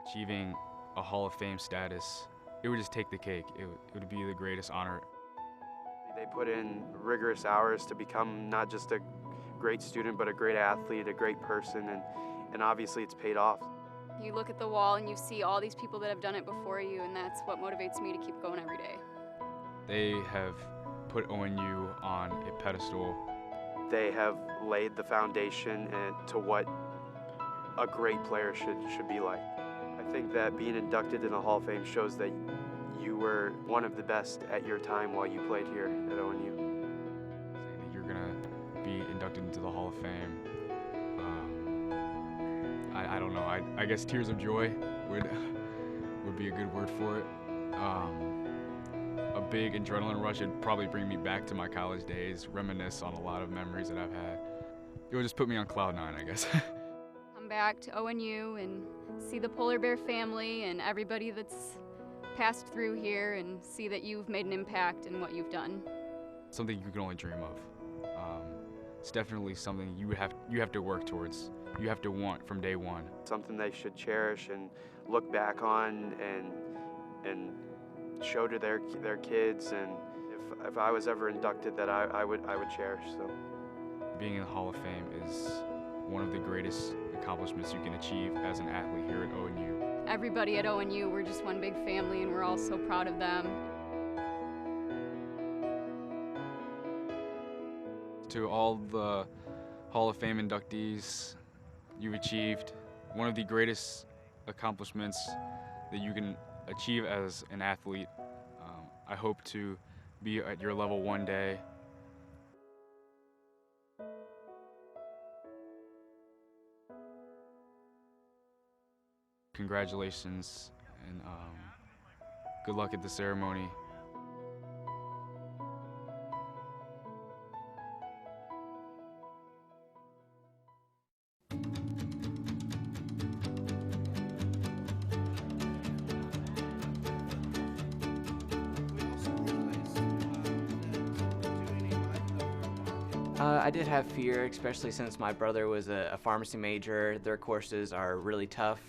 Achieving a Hall of Fame status, it would just take the cake. It would be the greatest honor. They put in rigorous hours to become not just a great student, but a great athlete, a great person, and obviously it's paid off. You look at the wall and you see all these people that have done it before you, and that's what motivates me to keep going every day. They have put ONU on a pedestal. They have laid the foundation to what a great player should be like. I think that being inducted in the Hall of Fame shows that you were one of the best at your time while you played here at ONU. Saying that you're gonna be inducted into the Hall of Fame, I don't know. I guess tears of joy would be a good word for it. A big adrenaline rush would probably bring me back to my college days, reminisce on a lot of memories that I've had. It would just put me on cloud 9, I guess. Come back to ONU and see the Polar Bear family and everybody that's passed through here and see that you've made an impact in what you've done. Something you can only dream of. It's definitely something you have to work towards. You have to want from day one. Something they should cherish and look back on and show to their kids. And if I was ever inducted, that I would cherish. So being in the Hall of Fame is one of the greatest accomplishments you can achieve as an athlete here at ONU. Everybody at ONU, we're just one big family and we're all so proud of them. To all the Hall of Fame inductees, you've achieved one of the greatest accomplishments that you can achieve as an athlete. I hope to be at your level one day. Congratulations and good luck at the ceremony. I did have fear, especially since my brother was a pharmacy major. Their courses are really tough.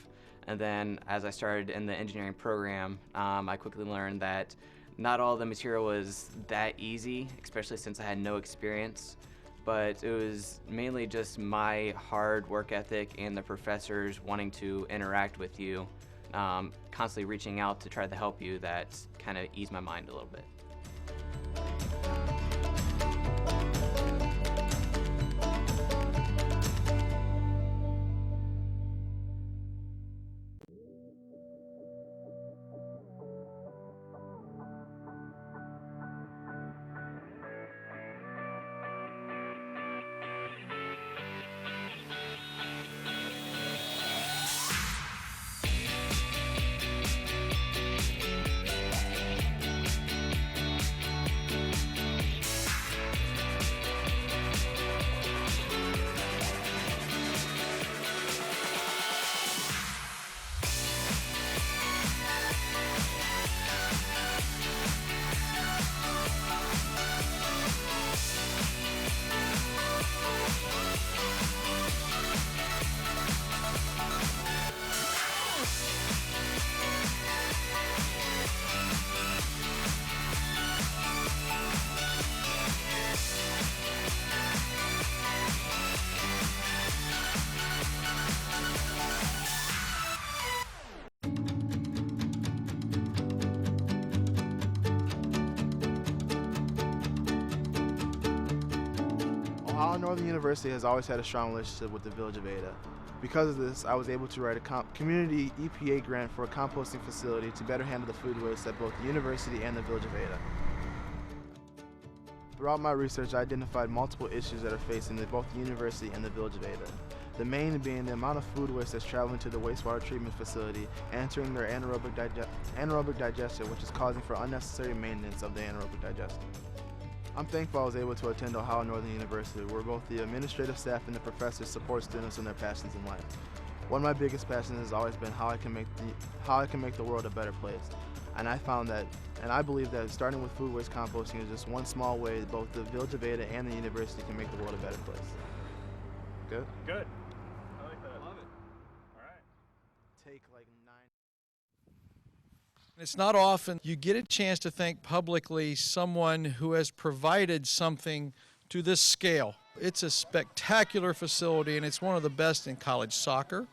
And then as I started in the engineering program, I quickly learned that not all the material was that easy, especially since I had no experience. But it was mainly just my hard work ethic and the professors wanting to interact with you, constantly reaching out to try to help you, that kind of eased my mind a little bit. Ohio Northern University has always had a strong relationship with the Village of Ada. Because of this, I was able to write a community EPA grant for a composting facility to better handle the food waste at both the university and the Village of Ada. Throughout my research, I identified multiple issues that are facing both the university and the Village of Ada. The main being the amount of food waste that's traveling to the wastewater treatment facility, entering their anaerobic digestion, which is causing for unnecessary maintenance of the anaerobic digestion. I'm thankful I was able to attend Ohio Northern University, where both the administrative staff and the professors support students in their passions in life. One of my biggest passions has always been how I can make the world a better place. And I found that, and I believe that starting with food waste composting is just one small way that both the Village of Ada and the university can make the world a better place. Good? Good. I like that. I love it. All right. Take like 9. It's not often you get a chance to thank publicly someone who has provided something to this scale. It's a spectacular facility, and it's one of the best in college soccer.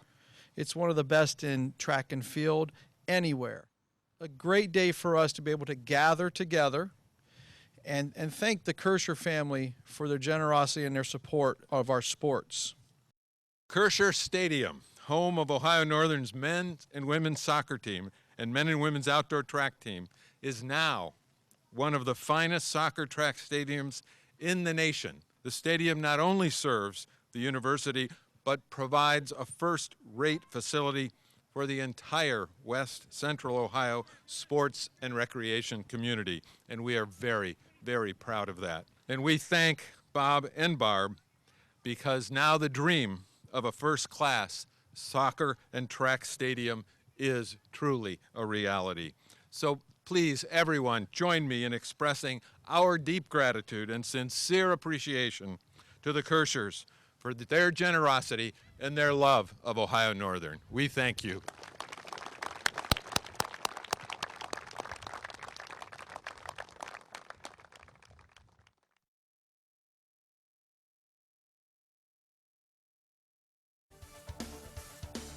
It's one of the best in track and field anywhere. A great day for us to be able to gather together and thank the Kirscher family for their generosity and their support of our sports. Kirscher Stadium, home of Ohio Northern's men's and women's soccer team and men and women's outdoor track team, is now one of the finest soccer track stadiums in the nation. The stadium not only serves the university, but provides a first-rate facility for the entire West Central Ohio sports and recreation community. And we are very, very proud of that. And we thank Bob and Barb, because now the dream of a first-class soccer and track stadium is truly a reality. So please, everyone, join me in expressing our deep gratitude and sincere appreciation to the Kirschers for their generosity and their love of Ohio Northern. We thank you.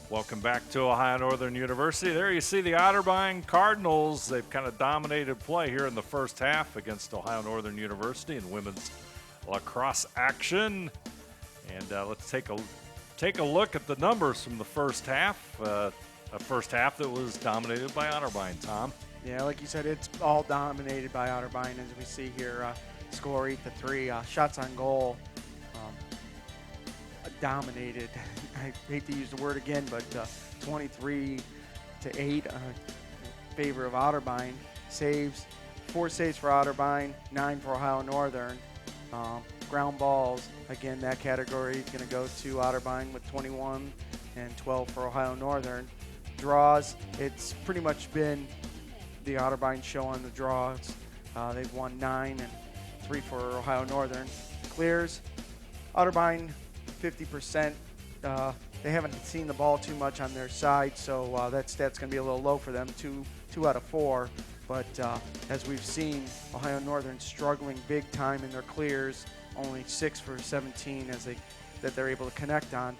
Welcome back to Ohio Northern University. There you see the Otterbein Cardinals. They've kind of dominated play here in the first half against Ohio Northern University in women's lacrosse action. And let's take a look at the numbers from the first half. A first half that was dominated by Otterbein. Tom? Yeah, like you said, it's all dominated by Otterbein, as we see here. Score 8-3, shots on goal. Dominated. I hate to use the word again, but 23-8 in favor of Otterbein. Saves, 4 saves for Otterbein, 9 for Ohio Northern. Ground balls, again, that category is going to go to Otterbein with 21 and 12 for Ohio Northern. Draws, it's pretty much been the Otterbein show on the draws. They've won 9 and 3 for Ohio Northern. Clears, Otterbein 50%. They haven't seen the ball too much on their side, so that stat's going to be a little low for them, 2 out of 4. But as we've seen, Ohio Northern struggling big time in their clears, only 6 for 17 that they're able to connect on.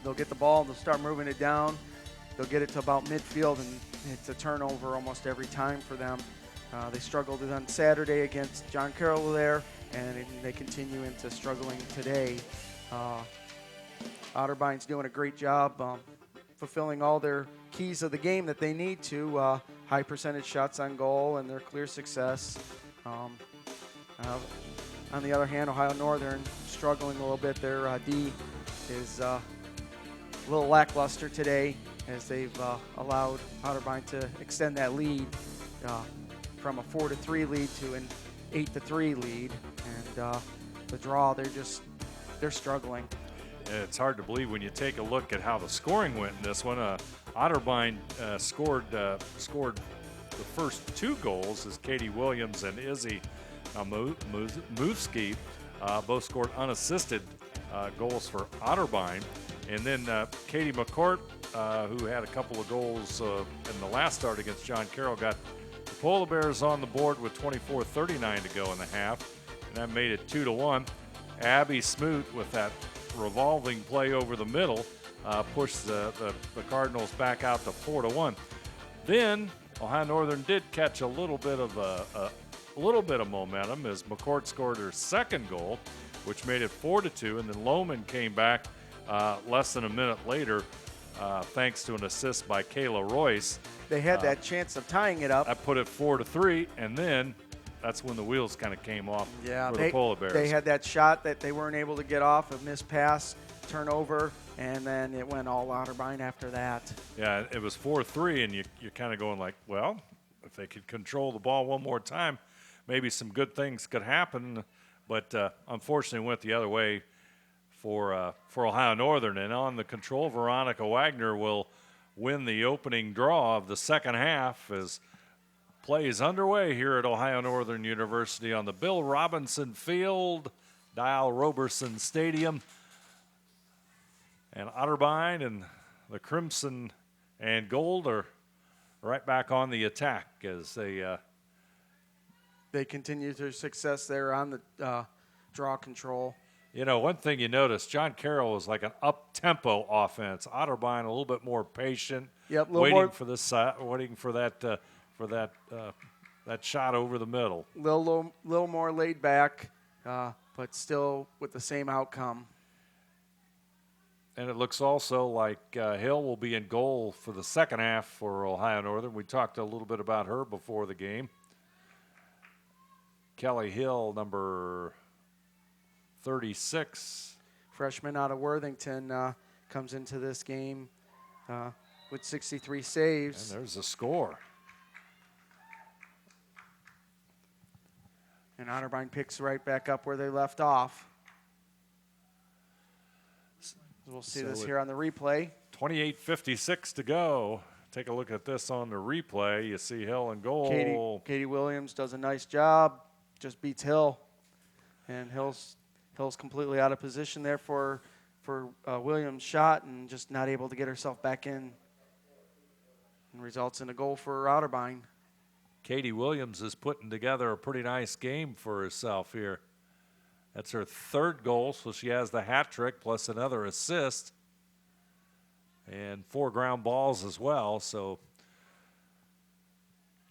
They'll get the ball, they'll start moving it down. They'll get it to about midfield, and it's a turnover almost every time for them. They struggled on Saturday against John Carroll there, and they continue into struggling today. Otterbein's doing a great job fulfilling all their keys of the game that they need to. High percentage shots on goal and their clear success. On the other hand, Ohio Northern struggling a little bit. Their D is a little lackluster today, as they've allowed Otterbein to extend that lead from a 4-3 lead to an 8-3 lead. And the draw, they're struggling. It's hard to believe when you take a look at how the scoring went in this one. Otterbein scored the first 2 goals as Katie Williams and Izzy Movsky both scored unassisted goals for Otterbein. And then Katie McCourt, who had a couple of goals in the last start against John Carroll, got the Polar Bears on the board with 24:39 to go in the half, and that made it 2-1. Abby Smoot with that revolving play over the middle pushed the Cardinals back out to 4-1. Then Ohio Northern did catch a little bit of a little bit of momentum as McCourt scored her second goal, which made it 4-2, and then Lohman came back less than a minute later thanks to an assist by Kayla Royce. They had that chance of tying it up. That put it 4-3, and then that's when the wheels kind of came off for the Polar Bears. They had that shot that they weren't able to get off, a missed pass, turnover, and then it went all Otterbein after that. Yeah, it was 4-3, and you're kind of going like, well, if they could control the ball one more time, maybe some good things could happen. But unfortunately, it went the other way for Ohio Northern. And on the control, Veronica Wagner will win the opening draw of the second half as play is underway here at Ohio Northern University on the Bill Robinson Field, Dial Roberson Stadium. And Otterbein and the Crimson and Gold are right back on the attack as they continue their success there on the draw control. You know, one thing you notice, John Carroll was like an up-tempo offense. Otterbein a little bit more patient, waiting for that shot over the middle. Little more laid back, but still with the same outcome. And it looks also like Hill will be in goal for the second half for Ohio Northern. We talked a little bit about her before the game. Kelly Hill, number 36. Freshman out of Worthington comes into this game with 63 saves. And there's a score. And Otterbein picks right back up where they left off. We'll see this here on the replay. 28:56 to go. Take a look at this on the replay. You see Hill in goal. Katie Williams does a nice job. Just beats Hill. And Hill's completely out of position there for Williams' shot and just not able to get herself back in. And results in a goal for Otterbein. Katie Williams is putting together a pretty nice game for herself here. That's her third goal, so she has the hat trick plus another assist and 4 ground balls as well. So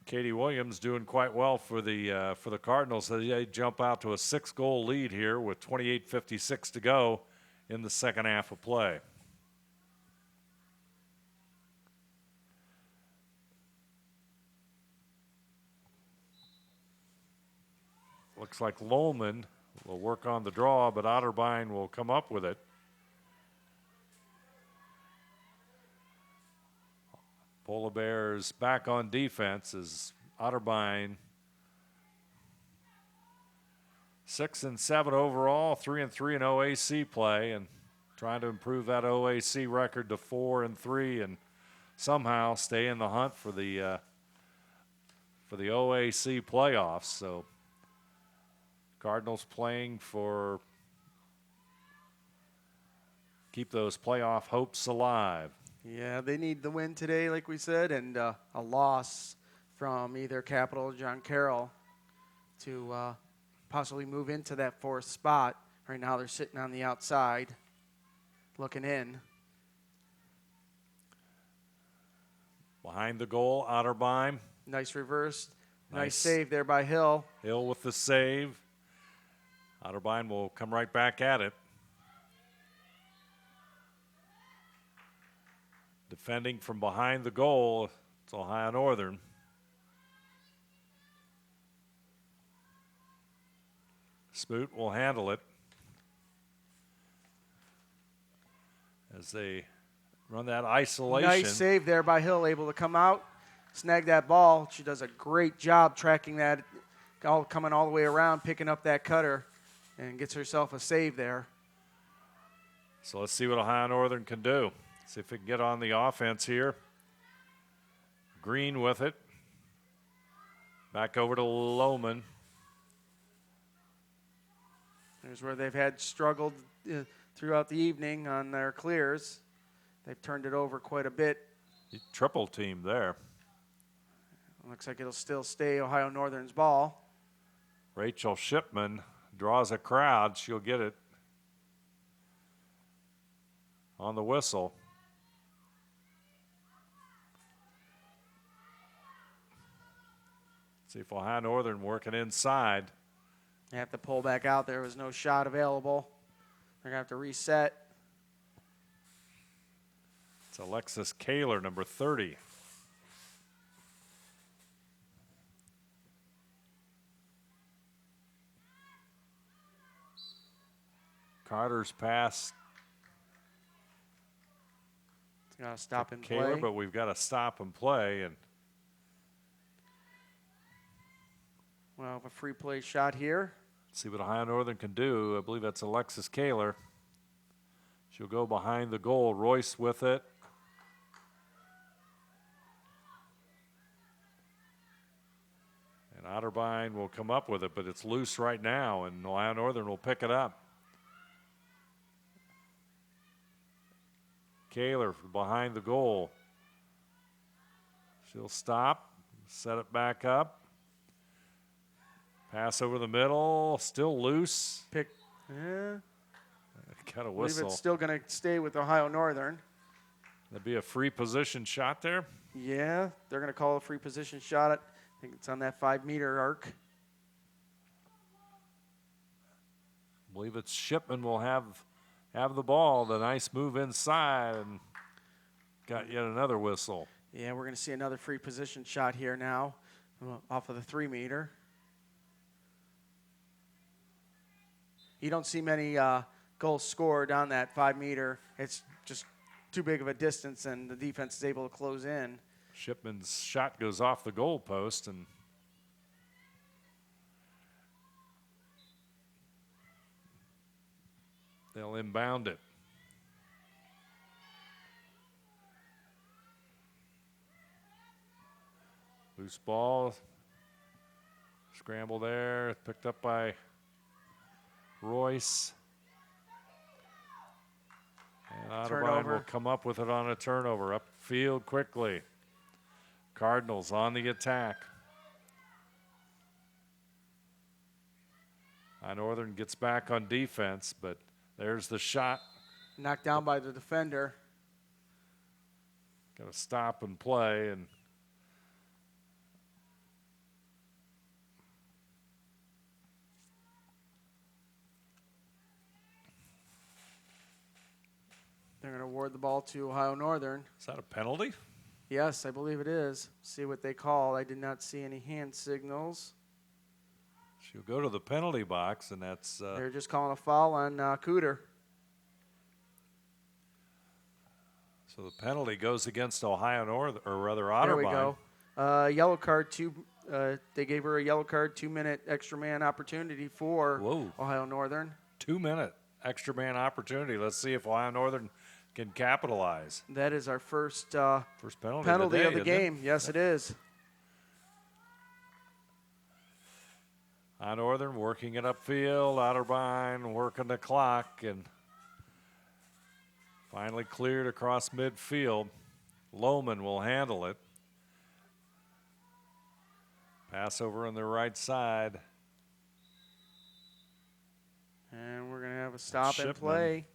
Katie Williams doing quite well for the Cardinals. They jump out to a 6-goal lead here with 28:56 to go in the second half of play. Looks like Lohman will work on the draw, but Otterbein will come up with it. Polar Bears back on defense as Otterbein 6-7 overall, 3-3 in OAC play, and trying to improve that OAC record to 4-3 and somehow stay in the hunt for the OAC playoffs. So Cardinals playing for keep those playoff hopes alive. Yeah, they need the win today, like we said, and a loss from either Capital or John Carroll to possibly move into that 4th spot. Right now they're sitting on the outside, looking in. Behind the goal, Otterbein. Nice reverse. Nice save there by Hill. Hill with the save. Otterbein will come right back at it. Defending from behind the goal, it's Ohio Northern. Smoot will handle it as they run that isolation. Nice save there by Hill, able to come out, snag that ball. She does a great job tracking that, coming all the way around, picking up that cutter, and gets herself a save there. So let's see what Ohio Northern can do. See if we can get on the offense here. Green with it. Back over to Lohman. There's where they've had struggled throughout the evening on their clears. They've turned it over quite a bit. Triple team there. Looks like it'll still stay Ohio Northern's ball. Rachel Shipman draws a crowd. She'll get it on the whistle. See if Ohio Northern working inside. They have to pull back out. There was no shot available. They're going to have to reset. It's Alexis Kaler, number 30. Carter's pass. It's got to stop and Kaler, play. but we've got to stop and play. And well, a free play shot here. see what Ohio Northern can do. I believe that's Alexis Kaler. She'll go behind the goal. Royce with it. And Otterbein will come up with it, but it's loose right now, and Ohio Northern will pick it up. Kaler behind the goal. She'll stop, set it back up. Pass over the middle, still loose. Pick. Got a I believe whistle. it's still going to stay with Ohio Northern. That'd be a free position shot there. Yeah, they're going to call a free position shot. I think it's on that 5-meter arc. I believe it's Shipman will have the ball. The nice move inside and got yet another whistle. Yeah, we're going to see another free position shot here now off of the 3-meter. You don't see many goals scored on that 5-meter. It's just too big of a distance, and the defense is able to close in. Shipman's shot goes off the goal post, and they'll inbound it. Loose ball. Scramble there. Picked up by Royce. And Otterbein will come up with it on a turnover. Upfield quickly. Cardinals on the attack. Northern gets back on defense, but there's the shot. Knocked down by the defender. Got to stop and play. And they're going to award the ball to Ohio Northern. Is that a penalty? Yes, I believe it is. See what they call. I did not see any hand signals. She'll go to the penalty box, and that's... they're just calling a foul on Cooter. So the penalty goes against Ohio Northern, or rather Otterbein. There we go. Yellow card, they gave her a yellow card, 2-minute extra man opportunity for Ohio Northern. 2-minute extra man opportunity. Let's see if Ohio Northern can capitalize. That is our first penalty of the game. Yes, it is. Northern working it upfield. Otterbein working the clock and finally cleared across midfield. Lohman will handle it. Pass over on the right side. And we're going to have a stop and play.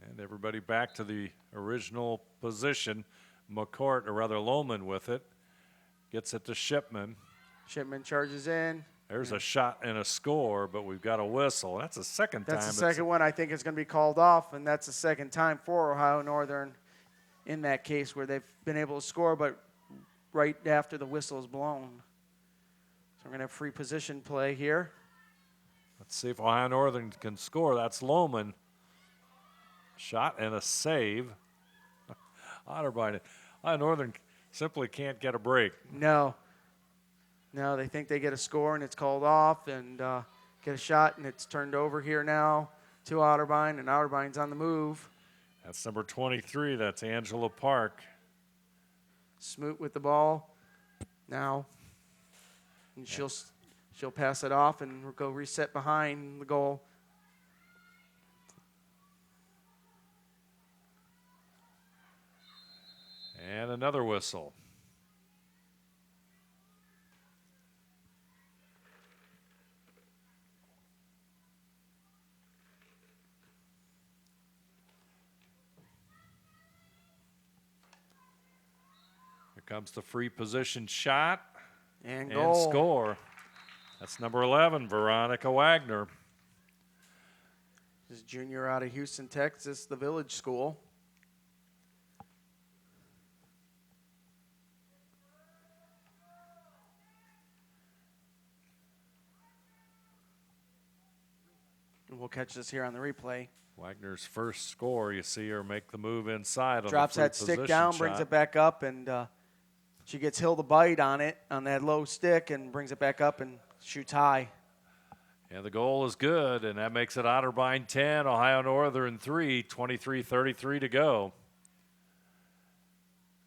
And everybody back to the original position. McCourt, or rather Lohman with it. Gets it to Shipman. Shipman charges in. There's a shot and a score, but we've got a whistle. That's the second time. That's the second one I think is going to be called off, and that's the second time for Ohio Northern in that case where they've been able to score, but right after the whistle is blown. So we're going to have free position play here. Let's see if Ohio Northern can score. That's Lohman. Shot and a save. Otterbein. Ohio Northern simply can't get a break. No, they think they get a score and it's called off, and get a shot and it's turned over here now to Otterbein, and Otterbein's on the move. That's number 23. That's Angela Park. Smoot with the ball now, and she'll pass it off and we'll go reset behind the goal. And another whistle. comes the free position shot. And goal. Score. That's number 11, Veronica Wagner. This junior out of Houston, Texas, the Village School. And we'll catch this here on the replay. Wagner's first score, you see her make the move inside. Drops on the that free stick position down, shot. brings it back up, and she gets Hilda Bite on it, on that low stick, and brings it back up and shoots high. And the goal is good, and that makes it Otterbein 10, Ohio Northern 3, 23:33 to go.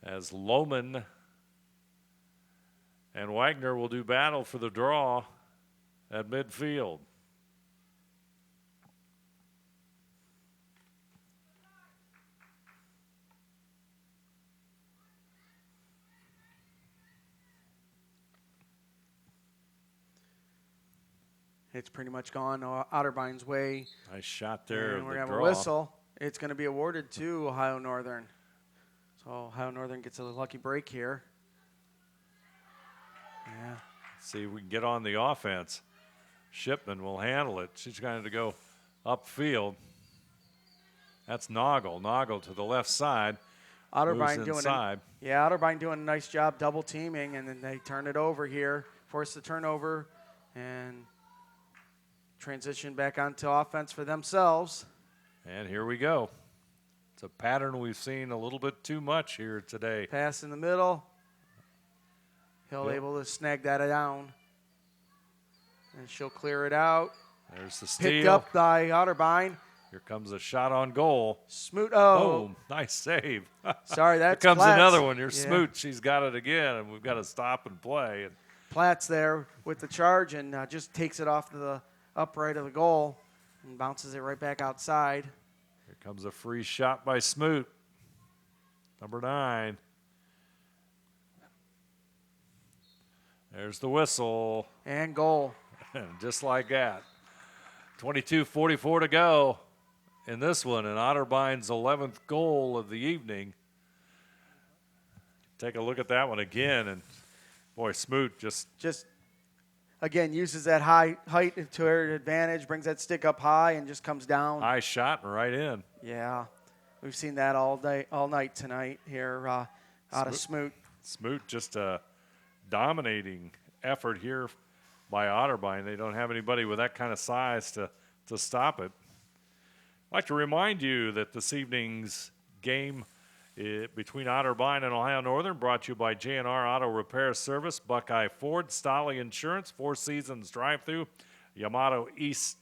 As Lohman and Wagner will do battle for the draw at midfield. It's pretty much gone Otterbein's way. Nice shot there. And we're the going to have draw. a whistle. It's going to be awarded to Ohio Northern. So Ohio Northern gets a lucky break here. Yeah. See if we can get on the offense. Shipman will handle it. She's going to go upfield. That's Noggle. Noggle to the left side. Otterbein moves inside. Otterbein doing a nice job double teaming, and then they turn it over here, force the turnover, and transition back onto offense for themselves. And here we go. It's a pattern we've seen a little bit too much here today. Pass in the middle. Hill Yep. able to snag that down. And she'll clear it out. There's the steal. Picked up by Otterbein. Here comes a shot on goal. Smoot. Oh. Boom. Nice save. Sorry, that's Here comes Platts. another one. Here's Yeah. Smoot. She's got it again, and we've got to stop and play. And Platts there with the charge and just takes it off to the upright of the goal and bounces it right back outside. here comes a free shot by Smoot. Number 9. There's the whistle. And goal. And just like that. 22:44 to go in this one, and Otterbein's 11th goal of the evening. Take a look at that one again, and boy, Smoot just Again, uses that high height to her advantage, brings that stick up high and just comes down. high shot and right in. Yeah, we've seen that all night tonight here out of Smoot. Smoot just a dominating effort here by Otterbein. They don't have anybody with that kind of size to stop it. I'd like to remind you that this evening's game between Otterbein and Ohio Northern brought to you by J&R Auto Repair Service, Buckeye Ford, Stolly Insurance, Four Seasons Drive-Thru, Yamato East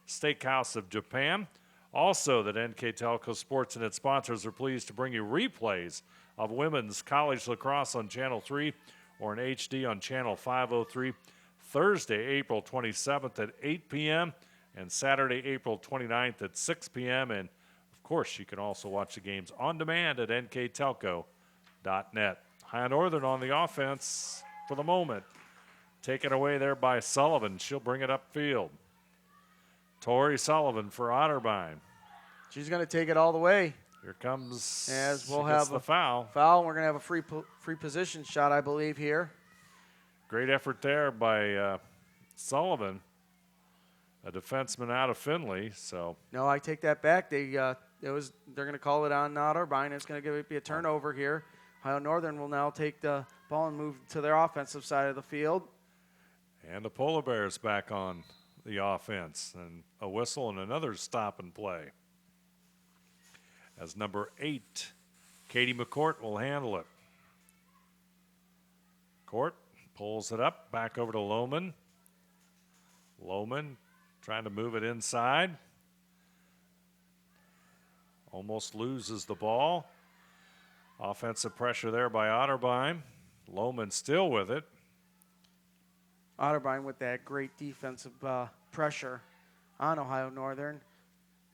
Steakhouse of Japan. Also, that NKTelco Sports and its sponsors are pleased to bring you replays of women's college lacrosse on Channel 3 or in HD on Channel 503 Thursday, April 27th at 8 p.m. and Saturday, April 29th at 6 p.m. And, of course, you can also watch the games on demand at nktelco.net. Ohio Northern on the offense for the moment. Taken away there by Sullivan. She'll bring it upfield. Tori Sullivan for Otterbein. She's going to take it all the way. Here comes As we'll she gets have the foul. We're going to have a free position shot, I believe, here. Great effort there by Sullivan, a defenseman out of Findlay. So No, I take that back. They're going to call it on Otterbein. It's going to be a turnover here. Ohio Northern will now take the ball and move to their offensive side of the field. and the Polar Bears back on the offense, and a whistle and another stop and play. As number 8, Katie McCourt will handle it. Court pulls it up, back over to Lohman. Lohman trying to move it inside. Almost loses the ball. Offensive pressure there by Otterbein. Lohman still with it. Otterbein with that great defensive pressure on Ohio Northern,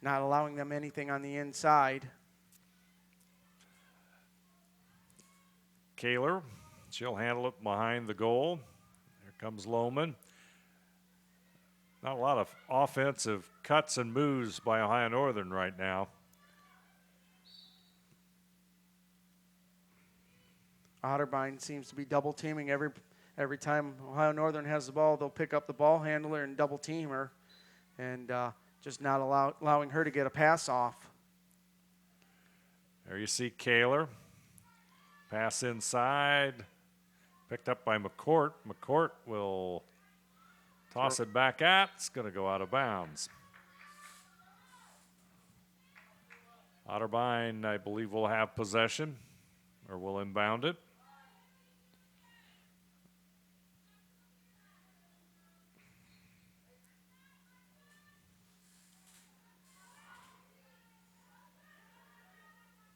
not allowing them anything on the inside. Kaler, she'll handle it behind the goal. Here comes Lohman. Not a lot of offensive cuts and moves by Ohio Northern right now. Otterbein seems to be double teaming every time Ohio Northern has the ball. They'll pick up the ball handler and double team her, and just not allowing her to get a pass off. There you see Kaler. Pass inside. Picked up by McCourt. McCourt will toss it back out. It's going to go out of bounds. Otterbein, I believe, will have possession, or will inbound it.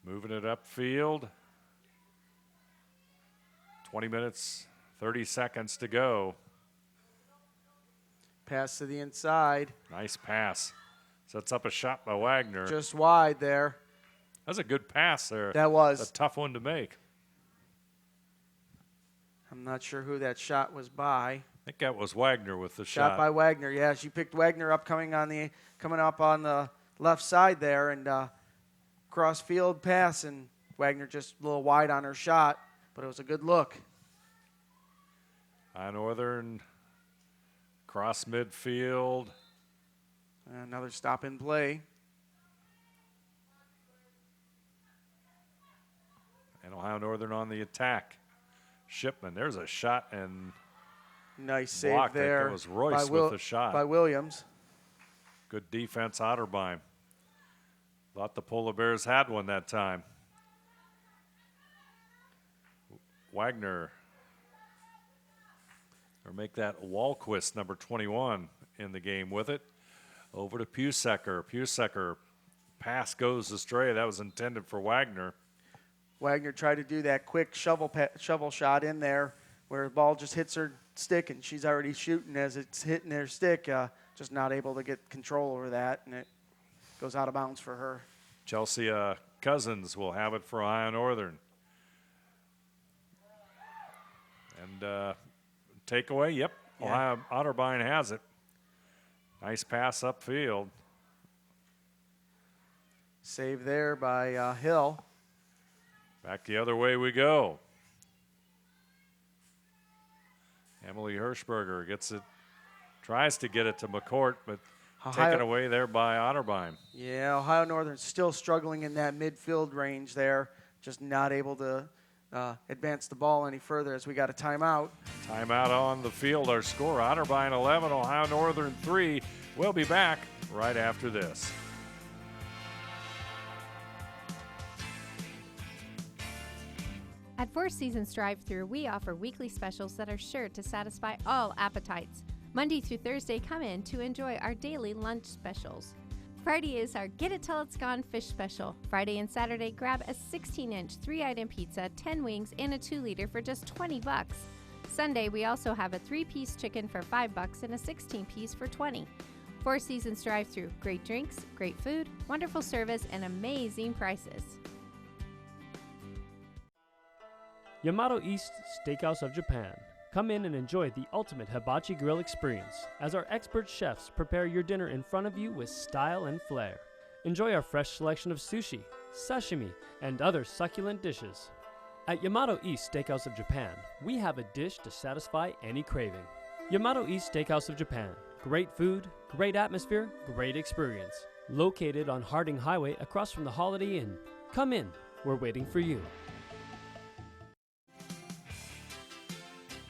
Moving it upfield. 20 minutes, 30 seconds to go. Pass to the inside. Nice pass. Sets up a shot by Wagner. Just wide there. That's a good pass there. That was. A tough one to make. I'm not sure who that shot was by. I think that was Wagner with the shot. Shot by Wagner, yeah. She picked Wagner up coming up on the left side there, and cross field pass, and Wagner just a little wide on her shot, but it was a good look. High Northern cross midfield. Another stop in play. And Ohio Northern on the attack. Shipman, there's a shot and nice save blocked there. It was Royce with the shot. By Williams. Good defense, Otterbein. Thought the Polar Bears had one that time. Wagner, or make that Walquist, number 21, in the game with it. Over to Pusecker. Pusecker, pass goes astray. That was intended for Wagner. Wagner tried to do that quick shovel shot in there where the ball just hits her stick, and she's already shooting as it's hitting her stick, just not able to get control over that, and it goes out of bounds for her. Chelsea Cousins will have it for Ohio Northern. And takeaway, yep, yeah. Ohio Otterbein has it. Nice pass upfield. Save there by Hill. Back the other way we go. Emily Hirschberger gets it, tries to get it to McCourt, but taken away there by Otterbein. Yeah, Ohio Northern's still struggling in that midfield range there, just not able to advance the ball any further as we got a timeout. Timeout on the field. Our score, Otterbein 11, Ohio Northern 3. We'll be back right after this. At Four Seasons Drive-Thru, we offer weekly specials that are sure to satisfy all appetites. Monday through Thursday, come in to enjoy our daily lunch specials. Friday is our Get It Till It's Gone fish special. Friday and Saturday, grab a 16-inch 3-item pizza, 10 wings, and a 2-liter for just $20. Sunday, we also have a 3-piece chicken for $5 and a 16-piece for $20. Four Seasons Drive-Thru, great drinks, great food, wonderful service, and amazing prices. Yamato East Steakhouse of Japan. Come in and enjoy the ultimate hibachi grill experience as our expert chefs prepare your dinner in front of you with style and flair. Enjoy our fresh selection of sushi, sashimi, and other succulent dishes. At Yamato East Steakhouse of Japan, we have a dish to satisfy any craving. Yamato East Steakhouse of Japan. Great food, great atmosphere, great experience. Located on Harding Highway across from the Holiday Inn. Come in, we're waiting for you.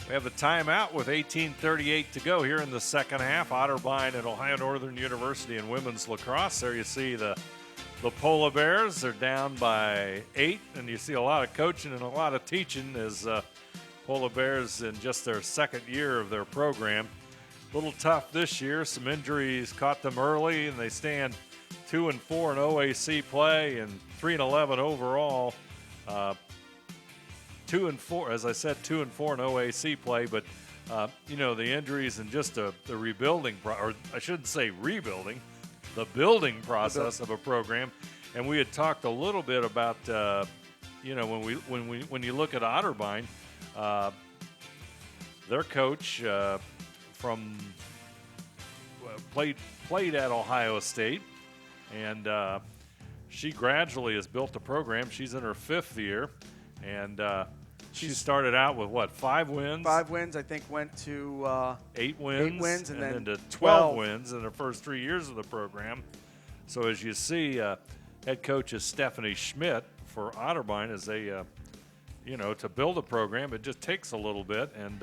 We have a timeout with 18:38 to go here in the second half. Otterbein at Ohio Northern University in women's lacrosse. There you see the Polar Bears. They're down by 8, and you see a lot of coaching and a lot of teaching as Polar Bears in just their second year of their program. A little tough this year. Some injuries caught them early, and they stand 2-4 in OAC play and 3-11 overall. 2-4, as I said, 2-4 in OAC play, but the injuries and just the rebuilding, or I shouldn't say rebuilding, the building process of a program. And we had talked a little bit about, when you look at Otterbein, their coach played at Ohio State, and she gradually has built a program. She's in her 5th year. And She started out with what, 5 wins? 5 wins, I think, went to 8 wins. 8 wins, and then to 12 wins in her first 3 years of the program. So as you see, head coach is Stephanie Schmidt for Otterbein as they, to build a program, it just takes a little bit. And,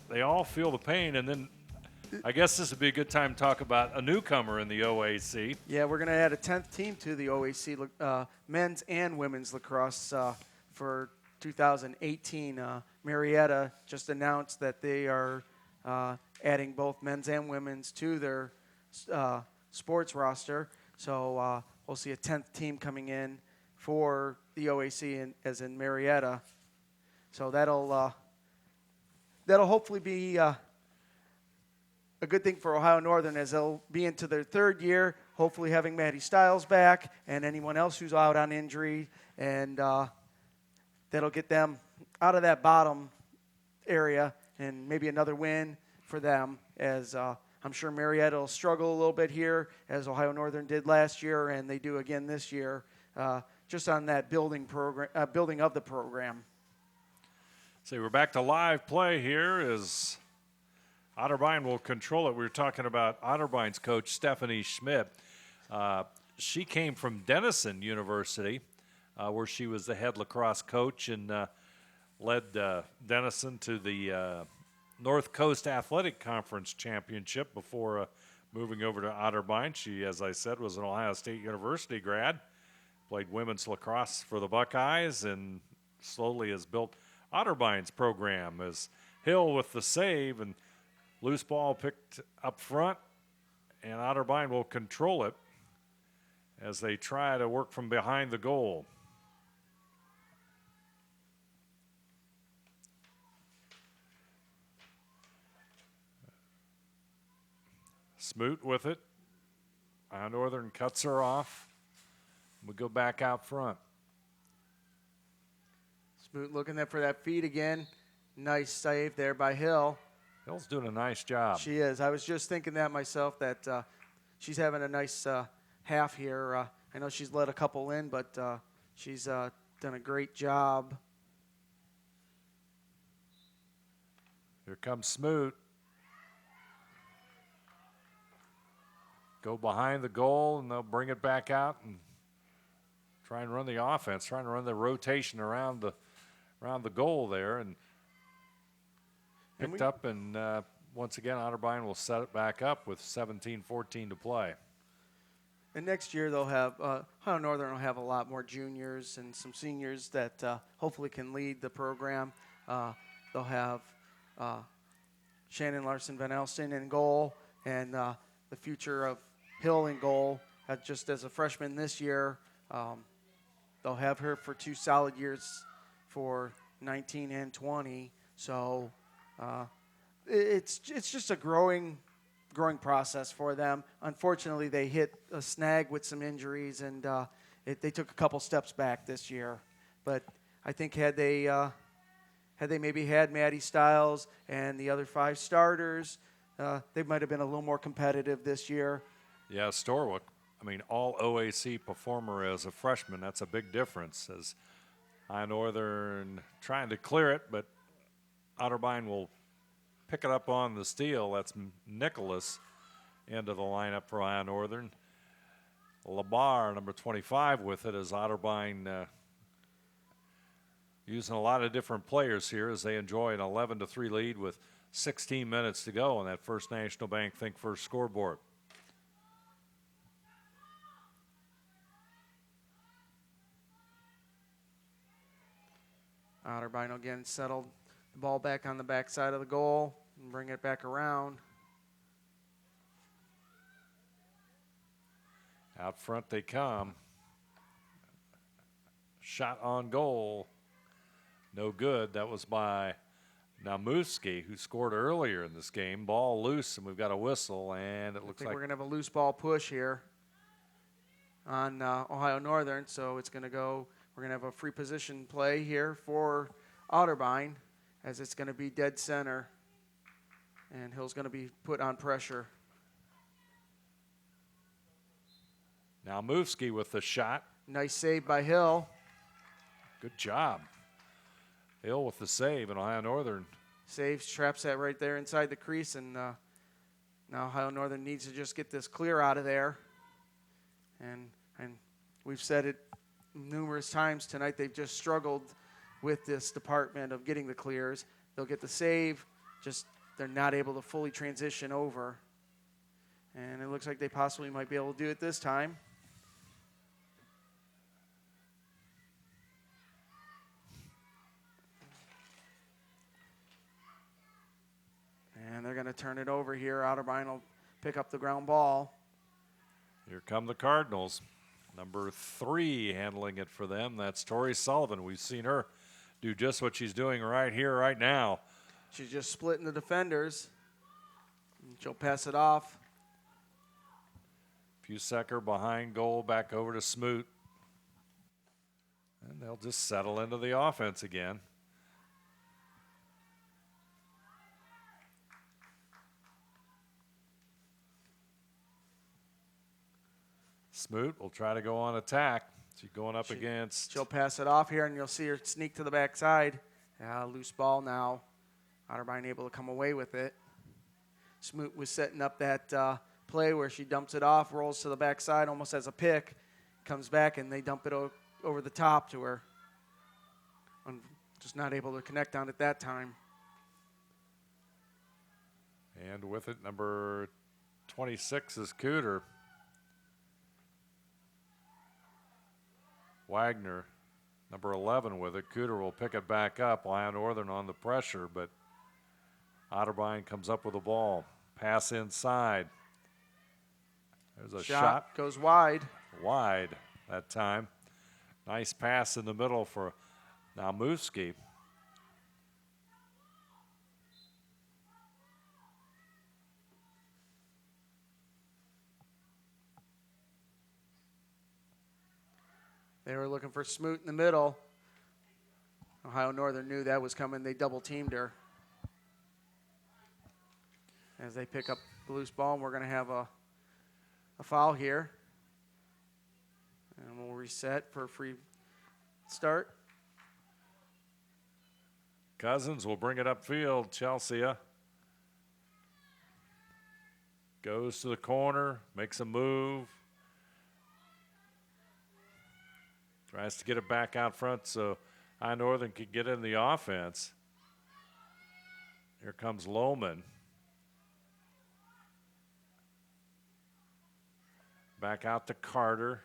they all feel the pain. And then I guess this would be a good time to talk about a newcomer in the OAC. Yeah, we're going to add a 10th team to the OAC, men's and women's lacrosse for 2018. Marietta just announced that they are adding both men's and women's to their sports roster. So we'll see a 10th team coming in for the OAC, as in Marietta. So that'll hopefully be a good thing for Ohio Northern, as they'll be into their 3rd year, hopefully having Maddie Stiles back and anyone else who's out on injury, and that'll get them out of that bottom area and maybe another win for them, as I'm sure Marietta will struggle a little bit here, as Ohio Northern did last year and they do again this year, just on that building of the program. So we're back to live play here as Otterbein will control it. We were talking about Otterbein's coach, Stephanie Schmidt. She came from Denison University, where she was the head lacrosse coach and led Denison to the North Coast Athletic Conference Championship before moving over to Otterbein. She, as I said, was an Ohio State University grad, played women's lacrosse for the Buckeyes, and slowly has built Otterbein's program, as Hill with the save and loose ball picked up front, and Otterbein will control it as they try to work from behind the goal. Smoot with it. Northern cuts her off. We go back out front. Smoot looking there for that feed again. Nice save there by Hill. Hill's doing a nice job. She is. I was just thinking that myself, that she's having a nice half here. I know she's let a couple in, but she's done a great job. Here comes Smoot. Go behind the goal, and they'll bring it back out and try and run the offense, trying to run the rotation around the goal there, and picked up, and once again, Otterbein will set it back up with 17-14 to play. And next year they'll have, Ohio Northern will have a lot more juniors and some seniors that hopefully can lead the program. They'll have Shannon Larson Van Elston in goal, and the future of Hill in goal. Just as a freshman this year, they'll have her for 2 solid years for 19 and 20. So it's just a growing process for them. Unfortunately, they hit a snag with some injuries, and they took a couple steps back this year. But I think had they maybe had Maddie Stiles and the other 5 starters, they might have been a little more competitive this year. Yeah, Storwick, all OAC performer as a freshman. That's a big difference, as High Northern trying to clear it, but Otterbein will pick it up on the steal. That's Nicholas into the lineup for High Northern. Labar, number 25, with it, as Otterbein using a lot of different players here as they enjoy an 11-3 lead with 16 minutes to go on that First National Bank Think First scoreboard. Otterbein again settled the ball back on the backside of the goal and bring it back around. Out front they come. Shot on goal. No good. That was by Namuski, who scored earlier in this game. Ball loose, and we've got a whistle, and it looks like we're going to have a loose ball push here on Ohio Northern, so it's going to go. We're going to have a free position play here for Otterbein, as it's going to be dead center, and Hill's going to be put on pressure. Now Movsky with the shot. Nice save by Hill. Good job. Hill with the save, and Ohio Northern. Saves, traps that right there inside the crease, and now Ohio Northern needs to just get this clear out of there. And we've said it numerous times tonight, they've just struggled with this department of getting the clears. They'll get the save, just they're not able to fully transition over. And it looks like they possibly might be able to do it this time. And they're going to turn it over here. Otterbein will pick up the ground ball. Here come the Cardinals. Number 3 handling it for them. That's Tori Sullivan. We've seen her do just what she's doing right here, right now. She's just splitting the defenders. And she'll pass it off. Pusecker behind goal, back over to Smoot. And they'll just settle into the offense again. Smoot will try to go on attack. She's going up against. She'll pass it off here, and you'll see her sneak to the backside. Loose ball now. Otterbein able to come away with it. Smoot was setting up that play where she dumps it off, rolls to the backside almost as a pick, comes back, and they dump it over the top to her. I'm just not able to connect on it that time. And with it, number 26 is Cooter. Wagner, number 11 with it. Cooter will pick it back up. Ohio Northern on the pressure, but Otterbein comes up with the ball. Pass inside. There's a shot. Goes wide. Wide that time. Nice pass in the middle for Namuski. They were looking for Smoot in the middle. Ohio Northern knew that was coming. They double-teamed her. As they pick up the loose ball, and we're going to have a foul here. And we'll reset for a free start. Cousins will bring it upfield. Chelsea goes to the corner, makes a move. Tries to get it back out front so Ohio Northern can get in the offense. Here comes Lohman. Back out to Carter.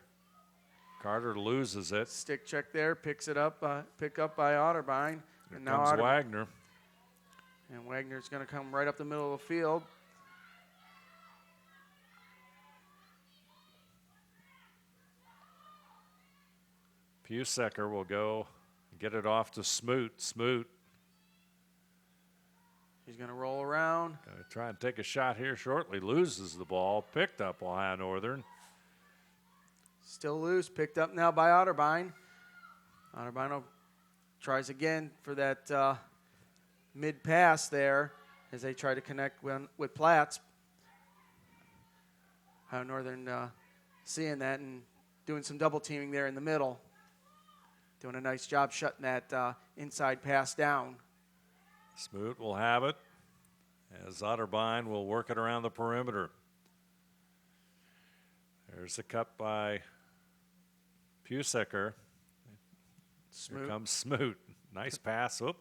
Carter loses it. Stick check there, picks it up, pick up by Otterbein. Here and comes now Wagner. And Wagner's going to come right up the middle of the field. Pusecker will go get it off to Smoot. Smoot. He's going to roll around. Going to try and take a shot here shortly. Loses the ball. Picked up Ohio Northern. Still loose. Picked up now by Otterbein. Otterbein tries again for that mid-pass there as they try to connect with Platts. Ohio Northern seeing that and doing some double teaming there in the middle. Doing a nice job shutting that inside pass down. Smoot will have it as Otterbein will work it around the perimeter. There's a cut by Pusecker. Here comes Smoot. Nice pass. Oop.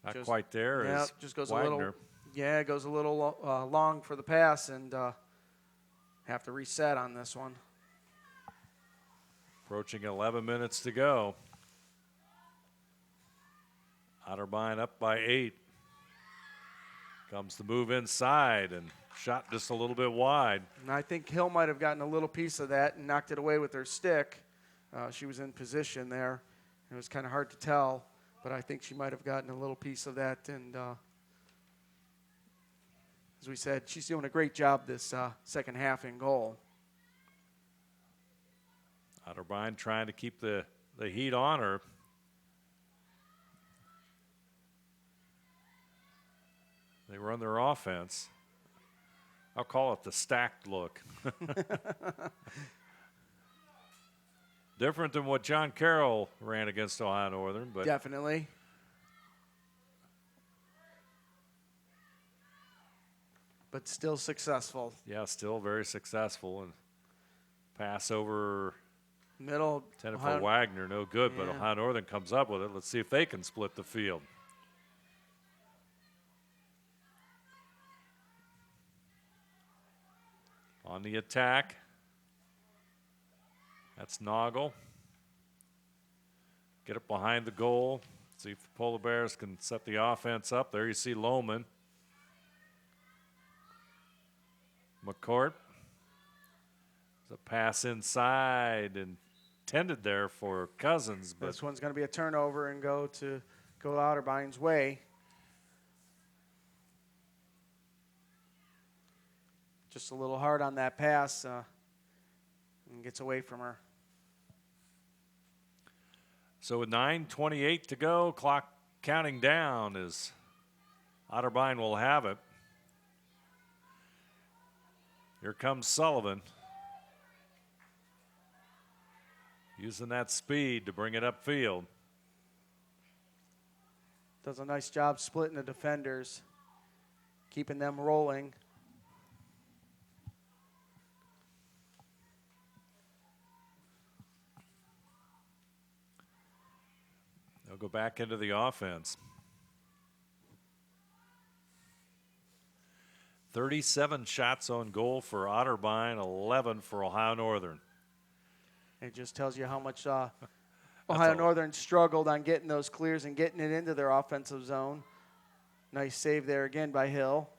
Not just quite there. Yeah, just goes Wagner. a little. Yeah, it goes a little long for the pass, and have to reset on this one. Approaching 11 minutes to go. Otterbein up by 8. Comes the move inside and shot just a little bit wide. And I think Hill might have gotten a little piece of that and knocked it away with her stick. She was in position there. It was kind of hard to tell, but I think she might have gotten a little piece of that. And as we said, she's doing a great job this second half in goal. Otterbein trying to keep the heat on her. They run their offense. I'll call it the stacked look. Different than what John Carroll ran against Ohio Northern, but definitely. but still successful. Yeah, still very successful. And pass over Middle. intended for Wagner, no good, but Yeah. Ohio Northern comes up with it. Let's see if they can split the field. On the attack, that's Noggle. Get it behind the goal. See if the Polar Bears can set the offense up. There you see Lohman. McCourt. There's a pass inside intended there for Cousins. But This one's going to be a turnover and go Otterbein's way. Just a little hard on that pass and gets away from her. so with 9:28 to go, clock counting down as Otterbein will have it. Here comes Sullivan. Using that speed to bring it upfield. Does a nice job splitting the defenders, keeping them rolling. They'll go back into the offense. 37 shots on goal for Otterbein, 11 for Ohio Northern. It just tells you how much Ohio Northern struggled on getting those clears and getting it into their offensive zone. Nice save there again by Hill.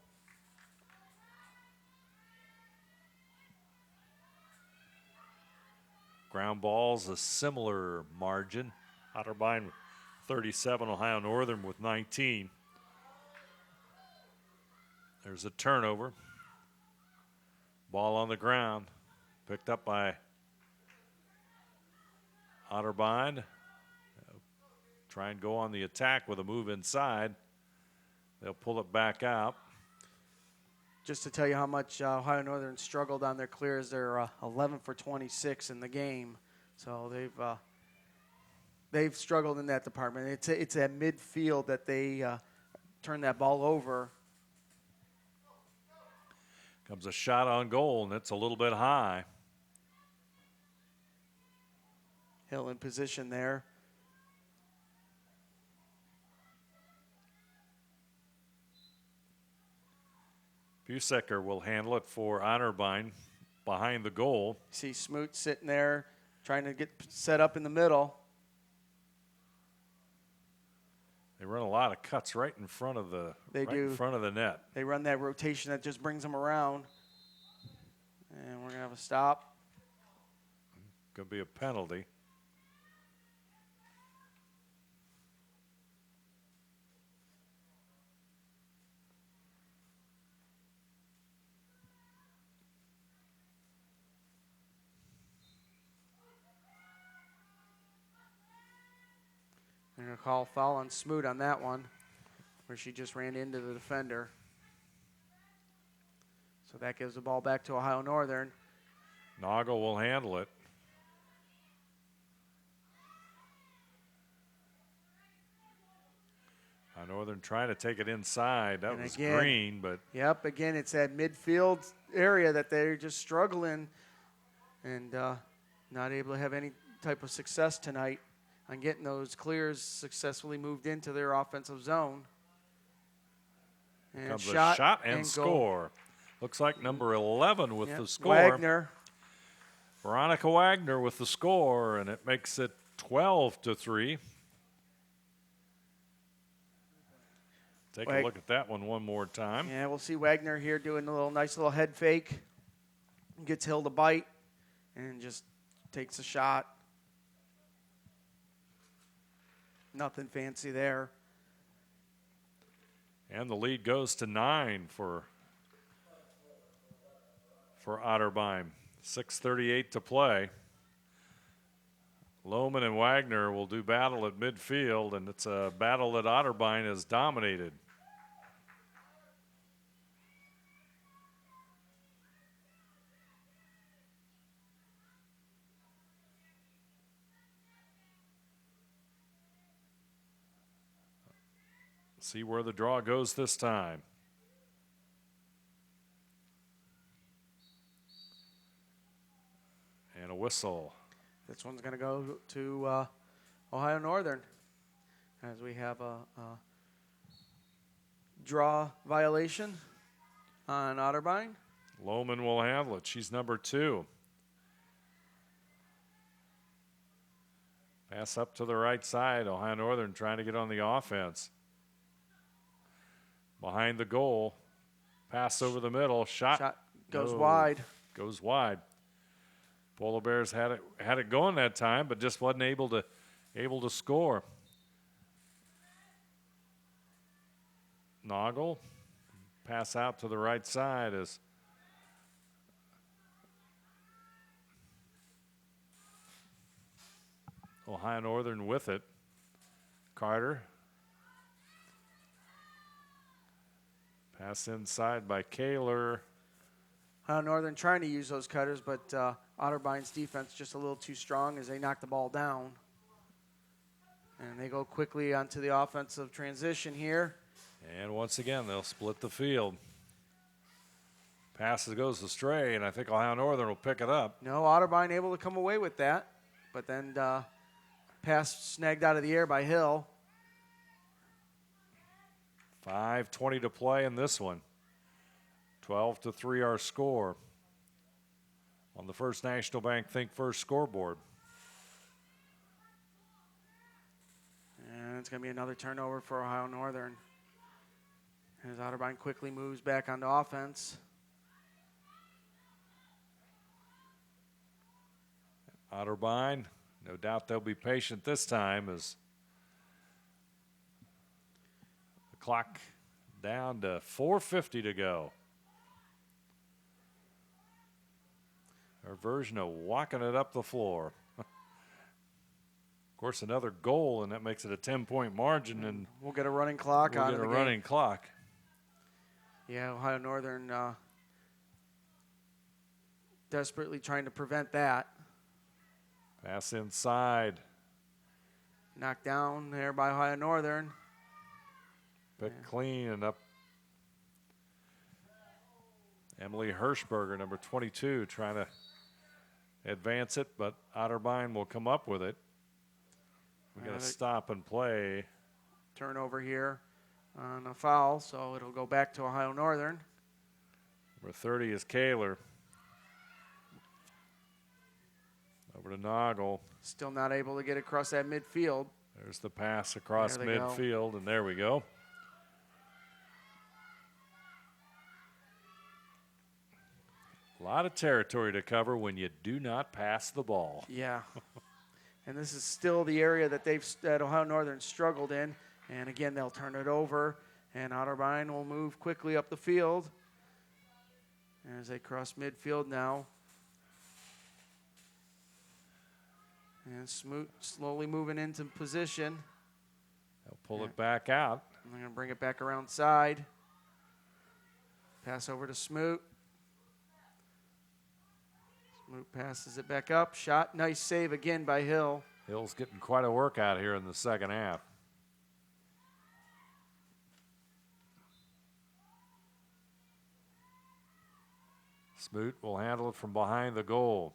Ground balls, a similar margin. Otterbein with 37, Ohio Northern with 19. There's a turnover. Ball on the ground, picked up by Otterbein. Try and go on the attack with a move inside. They'll pull it back out. Just to tell you how much Ohio Northern struggled on their clears, they're 11 for 26 in the game. So they've struggled in that department. It's at midfield that they turn that ball over. Comes a shot on goal, and it's a little bit high. Hill in position there. Busecker will handle it for Otterbein behind the goal. See Smoot sitting there trying to get set up in the middle. They run a lot of cuts right in front of the in front of the net. They run that rotation that just brings them around. And we're going to have a stop. Could be a penalty. They're going to call foul on Smoot on that one, where she just ran into the defender. So that gives the ball back to Ohio Northern. Noggle will handle it. Ohio Northern trying to take it inside. That was Green, but. Yep, again, it's that midfield area that they're just struggling and not able to have any type of success tonight on getting those clears successfully moved into their offensive zone. And Comes a shot and score. Looks like number 11 with the score. Wagner. Veronica Wagner with the score, and it makes it 12-3. Take a look at that one more time. Yeah, we'll see Wagner here doing a nice little head fake. Gets Hill to bite and just takes a shot. Nothing fancy there. And the lead goes to 9 for Otterbein. 6:38 to play. Lohman and Wagner will do battle at midfield, and it's a battle that Otterbein has dominated. See where the draw goes this time. a whistle. This one's going to go to Ohio Northern as we have a draw violation on Otterbein. Lohman will handle it. She's number 2. Pass up to the right side. Ohio Northern trying to get on the offense. Behind the goal. Pass over the middle. Shot goes No. wide. Goes wide. Polar Bears had it going that time, but just wasn't able to score. Noggle. Pass out to the right side as Ohio Northern with it. Carter. Pass inside by Kaler. Ohio Northern trying to use those cutters, but Otterbein's defense just a little too strong as they knock the ball down. And they go quickly onto the offensive transition here. And once again, they'll split the field. Pass goes astray, and I think Ohio Northern will pick it up. No, Otterbein able to come away with that, but then pass snagged out of the air by Hill. 5:20 to play in this one. 12-3 our score on the First National Bank Think First scoreboard. And it's going to be another turnover for Ohio Northern as Otterbein quickly moves back onto offense. Otterbein, no doubt they'll be patient this time as the clock down to 4:50 to go. Our version of walking it up the floor. Of course, another goal, and that makes it a 10-point margin, and we'll get a running clock out of the game. running clock. Yeah, Ohio Northern desperately trying to prevent that. Pass inside. Knocked down there by Ohio Northern. Picked clean and up. Emily Hirschberger, number 22, trying to advance it, but Otterbein will come up with it. We got to stop and play. Turnover here on a foul, so it'll go back to Ohio Northern. Number 30 is Kaler. Over to Noggle. Still not able to get across that midfield. There's the pass across midfield, and there we go. A lot of territory to cover when you do not pass the ball. Yeah. And this is still the area that Ohio Northern struggled in. And again, they'll turn it over, and Otterbein will move quickly up the field as they cross midfield now. And Smoot slowly moving into position. They'll pull it back out. And they're going to bring it back around side. Pass over to Smoot. Smoot passes it back up. Shot. Nice save again by Hill. Hill's getting quite a workout here in the second half. Smoot will handle it from behind the goal.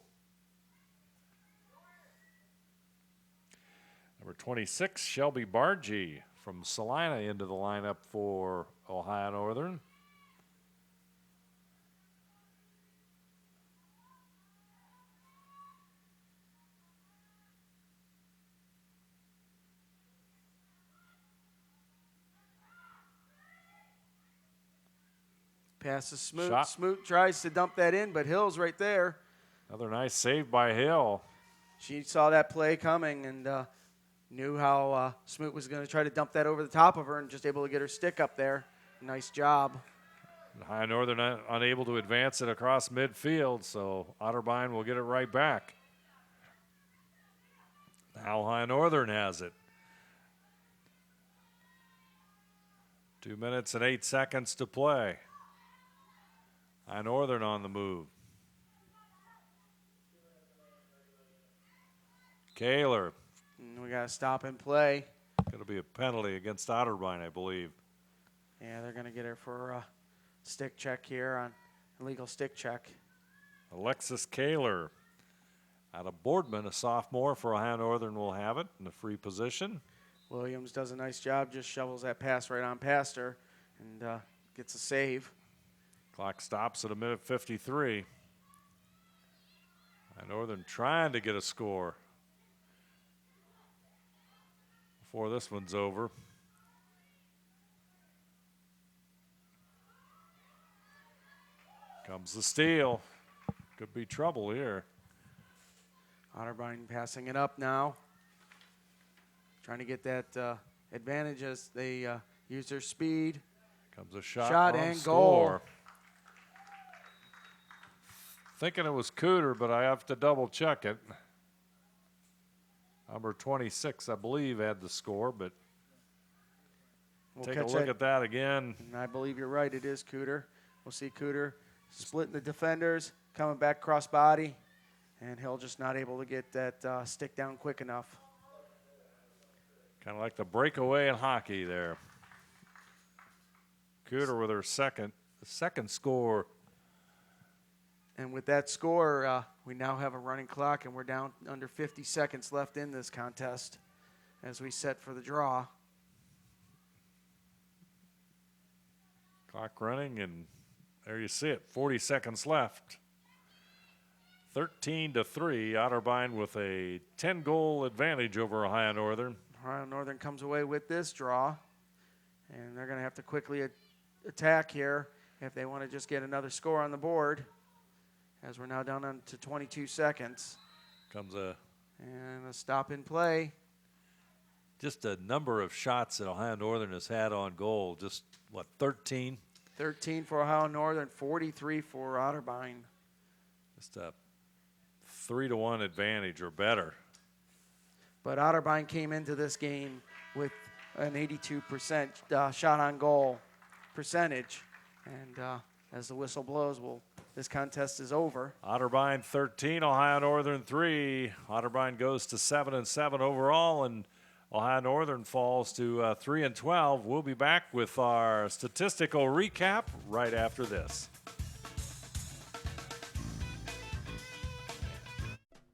Number 26, Shelby Bargee from Salina into the lineup for Ohio Northern. Pass to Smoot. Shot. Smoot tries to dump that in, but Hill's right there. Another nice save by Hill. She saw that play coming and knew how Smoot was going to try to dump that over the top of her and just able to get her stick up there. Nice job. Ohio Northern unable to advance it across midfield, so Otterbein will get it right back. Now Ohio Northern has it. 2 minutes and 8 seconds to play. Ohio Northern on the move. Kaler. We got to stop and play. Going to be a penalty against Otterbein, I believe. Yeah, they're going to get her for a stick check here on illegal stick check. Alexis Kaler Out of Boardman, a sophomore for Ohio Northern, will have it in the free position. Williams does a nice job, just shovels that pass right on past her and gets a save. Clock stops at 1:53. Ohio Northern trying to get a score before this one's over. Comes the steal. Could be trouble here. Otterbein passing it up now. Trying to get that advantage as they use their speed. Comes a shot on and score. goal. Thinking it was Cooter, but I have to double check it. Number 26, I believe, had the score, but We'll take a catch look that. at that again. And I believe you're right. It is Cooter. We'll see Cooter splitting the defenders, coming back cross body, and he'll just not able to get that stick down quick enough. Kind of like the breakaway in hockey there. Cooter with her second score. And with that score, we now have a running clock, and we're down under 50 seconds left in this contest as we set for the draw. Clock running, and there you see it, 40 seconds left. 13-3, Otterbein with a 10-goal advantage over Ohio Northern. Ohio Northern comes away with this draw, and they're going to have to quickly attack here if they want to just get another score on the board, as we're now down to 22 seconds. Comes and a stop in play. just a number of shots that Ohio Northern has had on goal. Just, what, 13? 13 for Ohio Northern, 43 for Otterbein. Just a 3-1 advantage or better. But Otterbein came into this game with an 82% shot on goal percentage. And as the whistle blows, this contest is over. Otterbein 13, Ohio Northern 3. Otterbein goes to 7-7 overall, and Ohio Northern falls to 3-12. We'll be back with our statistical recap right after this.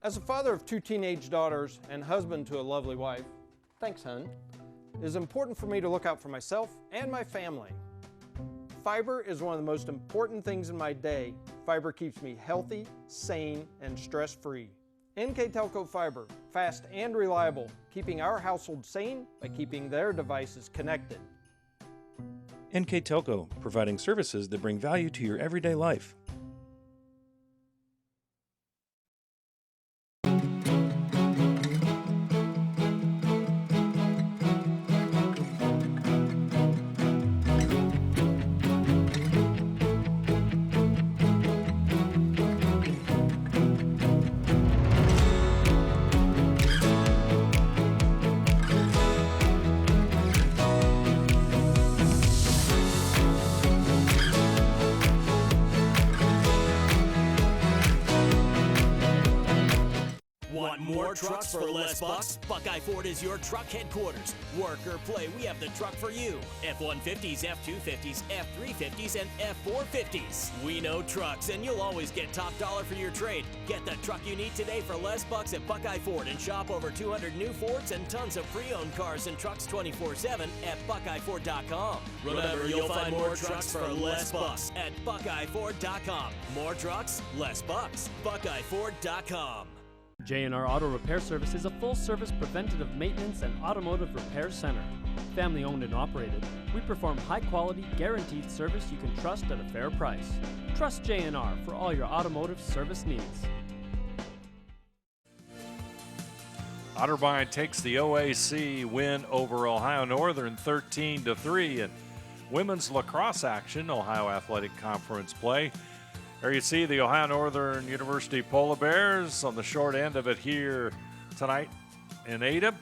As a father of 2 teenage daughters and husband to a lovely wife, thanks, hun, it is important for me to look out for myself and my family. Fiber is one of the most important things in my day. Fiber keeps me healthy, sane, and stress-free. NKTelco Fiber, fast and reliable, keeping our household sane by keeping their devices connected. NKTelco, providing services that bring value to your everyday life. Want more trucks for less bucks? Buckeye Ford is your truck headquarters. Work or play, we have the truck for you. F-150s, F-250s, F-350s, and F-450s. We know trucks, and you'll always get top dollar for your trade. Get the truck you need today for less bucks at Buckeye Ford and shop over 200 new Fords and tons of pre-owned cars and trucks 24/7 at BuckeyeFord.com. Remember, you'll find more trucks for less bucks at BuckeyeFord.com. More trucks, less bucks. BuckeyeFord.com. J&R Auto Repair Service is a full-service preventative maintenance and automotive repair center. Family-owned and operated, we perform high-quality, guaranteed service you can trust at a fair price. Trust J&R for all your automotive service needs. Otterbein takes the OAC win over Ohio Northern 13-3 in women's lacrosse action, Ohio Athletic Conference play. There you see the Ohio Northern University Polar Bears on the short end of it here tonight in Ada.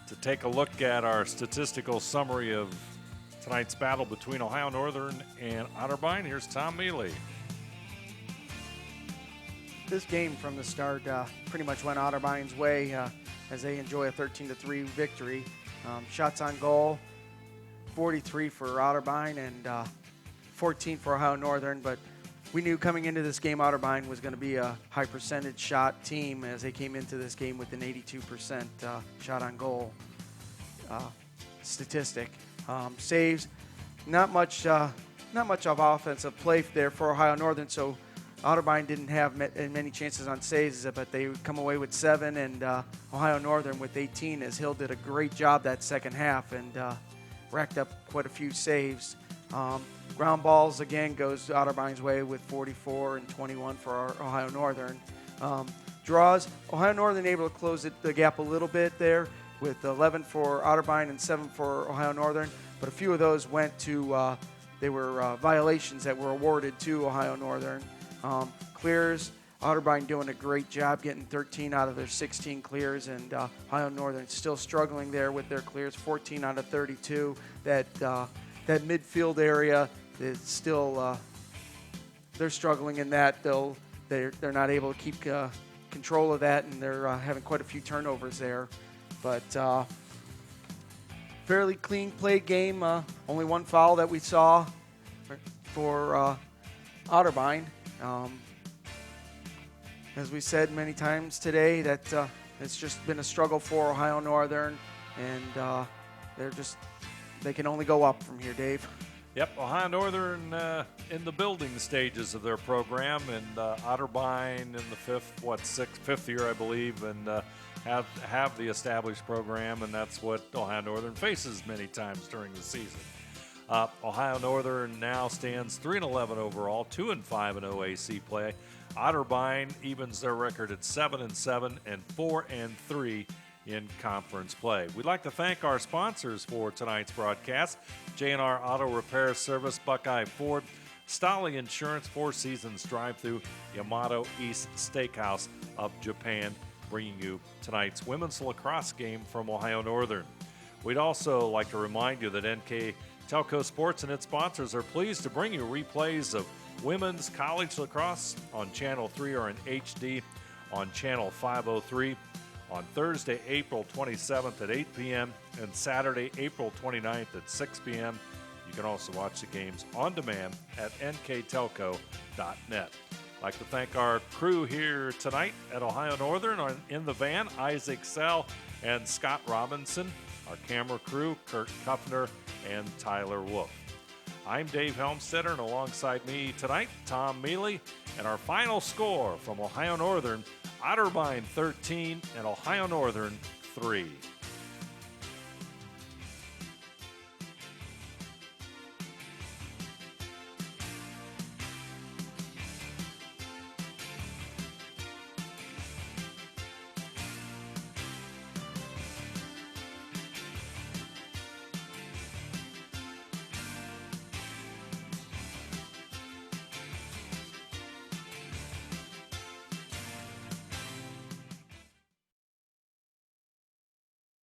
To take a look at our statistical summary of tonight's battle between Ohio Northern and Otterbein, here's Tom Mealy. This game from the start pretty much went Otterbein's way as they enjoy a 13-3 victory. Shots on goal, 43 for Otterbein and 14 for Ohio Northern, but we knew coming into this game Otterbein was going to be a high percentage shot team as they came into this game with an 82% shot on goal statistic. Saves, not much of offensive play there for Ohio Northern, so Otterbein didn't have many chances on saves, but they would come away with 7, and Ohio Northern with 18, as Hill did a great job that second half and racked up quite a few saves. Ground balls, again, goes Otterbein's way with 44 and 21 for Ohio Northern. Draws, Ohio Northern able to close the gap a little bit there with 11 for Otterbein and 7 for Ohio Northern, but a few of those went to, they were violations that were awarded to Ohio Northern. Clears, Otterbein doing a great job getting 13 out of their 16 clears, and Ohio Northern still struggling there with their clears, 14 out of 32. That midfield area is still, they're struggling in that. They're not able to keep control of that, and they're having quite a few turnovers there. But fairly clean played game. Only one foul that we saw for Otterbein. As we said many times today, that it's just been a struggle for Ohio Northern, and they can only go up from here, Dave. Yep, Ohio Northern in the building stages of their program, and Otterbein in the fifth year, I believe, and have the established program, and that's what Ohio Northern faces many times during the season. Ohio Northern now stands 3-11 overall, 2-5 in OAC play. Otterbein evens their record at 7-7 and 4-3 in conference play. We'd like to thank our sponsors for tonight's broadcast: J&R Auto Repair Service, Buckeye Ford, Stolly Insurance, Four Seasons Drive-Thru, Yamato East Steakhouse of Japan, bringing you tonight's women's lacrosse game from Ohio Northern. We'd also like to remind you that NKTelco Sports and its sponsors are pleased to bring you replays of women's college lacrosse on Channel 3 or in HD on Channel 503 on Thursday, April 27th at 8 p.m. and Saturday, April 29th at 6 p.m. You can also watch the games on demand at nktelco.net. I'd like to thank our crew here tonight at Ohio Northern in the van, Isaac Sell and Scott Robinson, our camera crew, Kurt Kuffner and Tyler Wolf. I'm Dave Helmstetter, and alongside me tonight, Tom Mealy, and our final score from Ohio Northern, Otterbein 13 and Ohio Northern 3.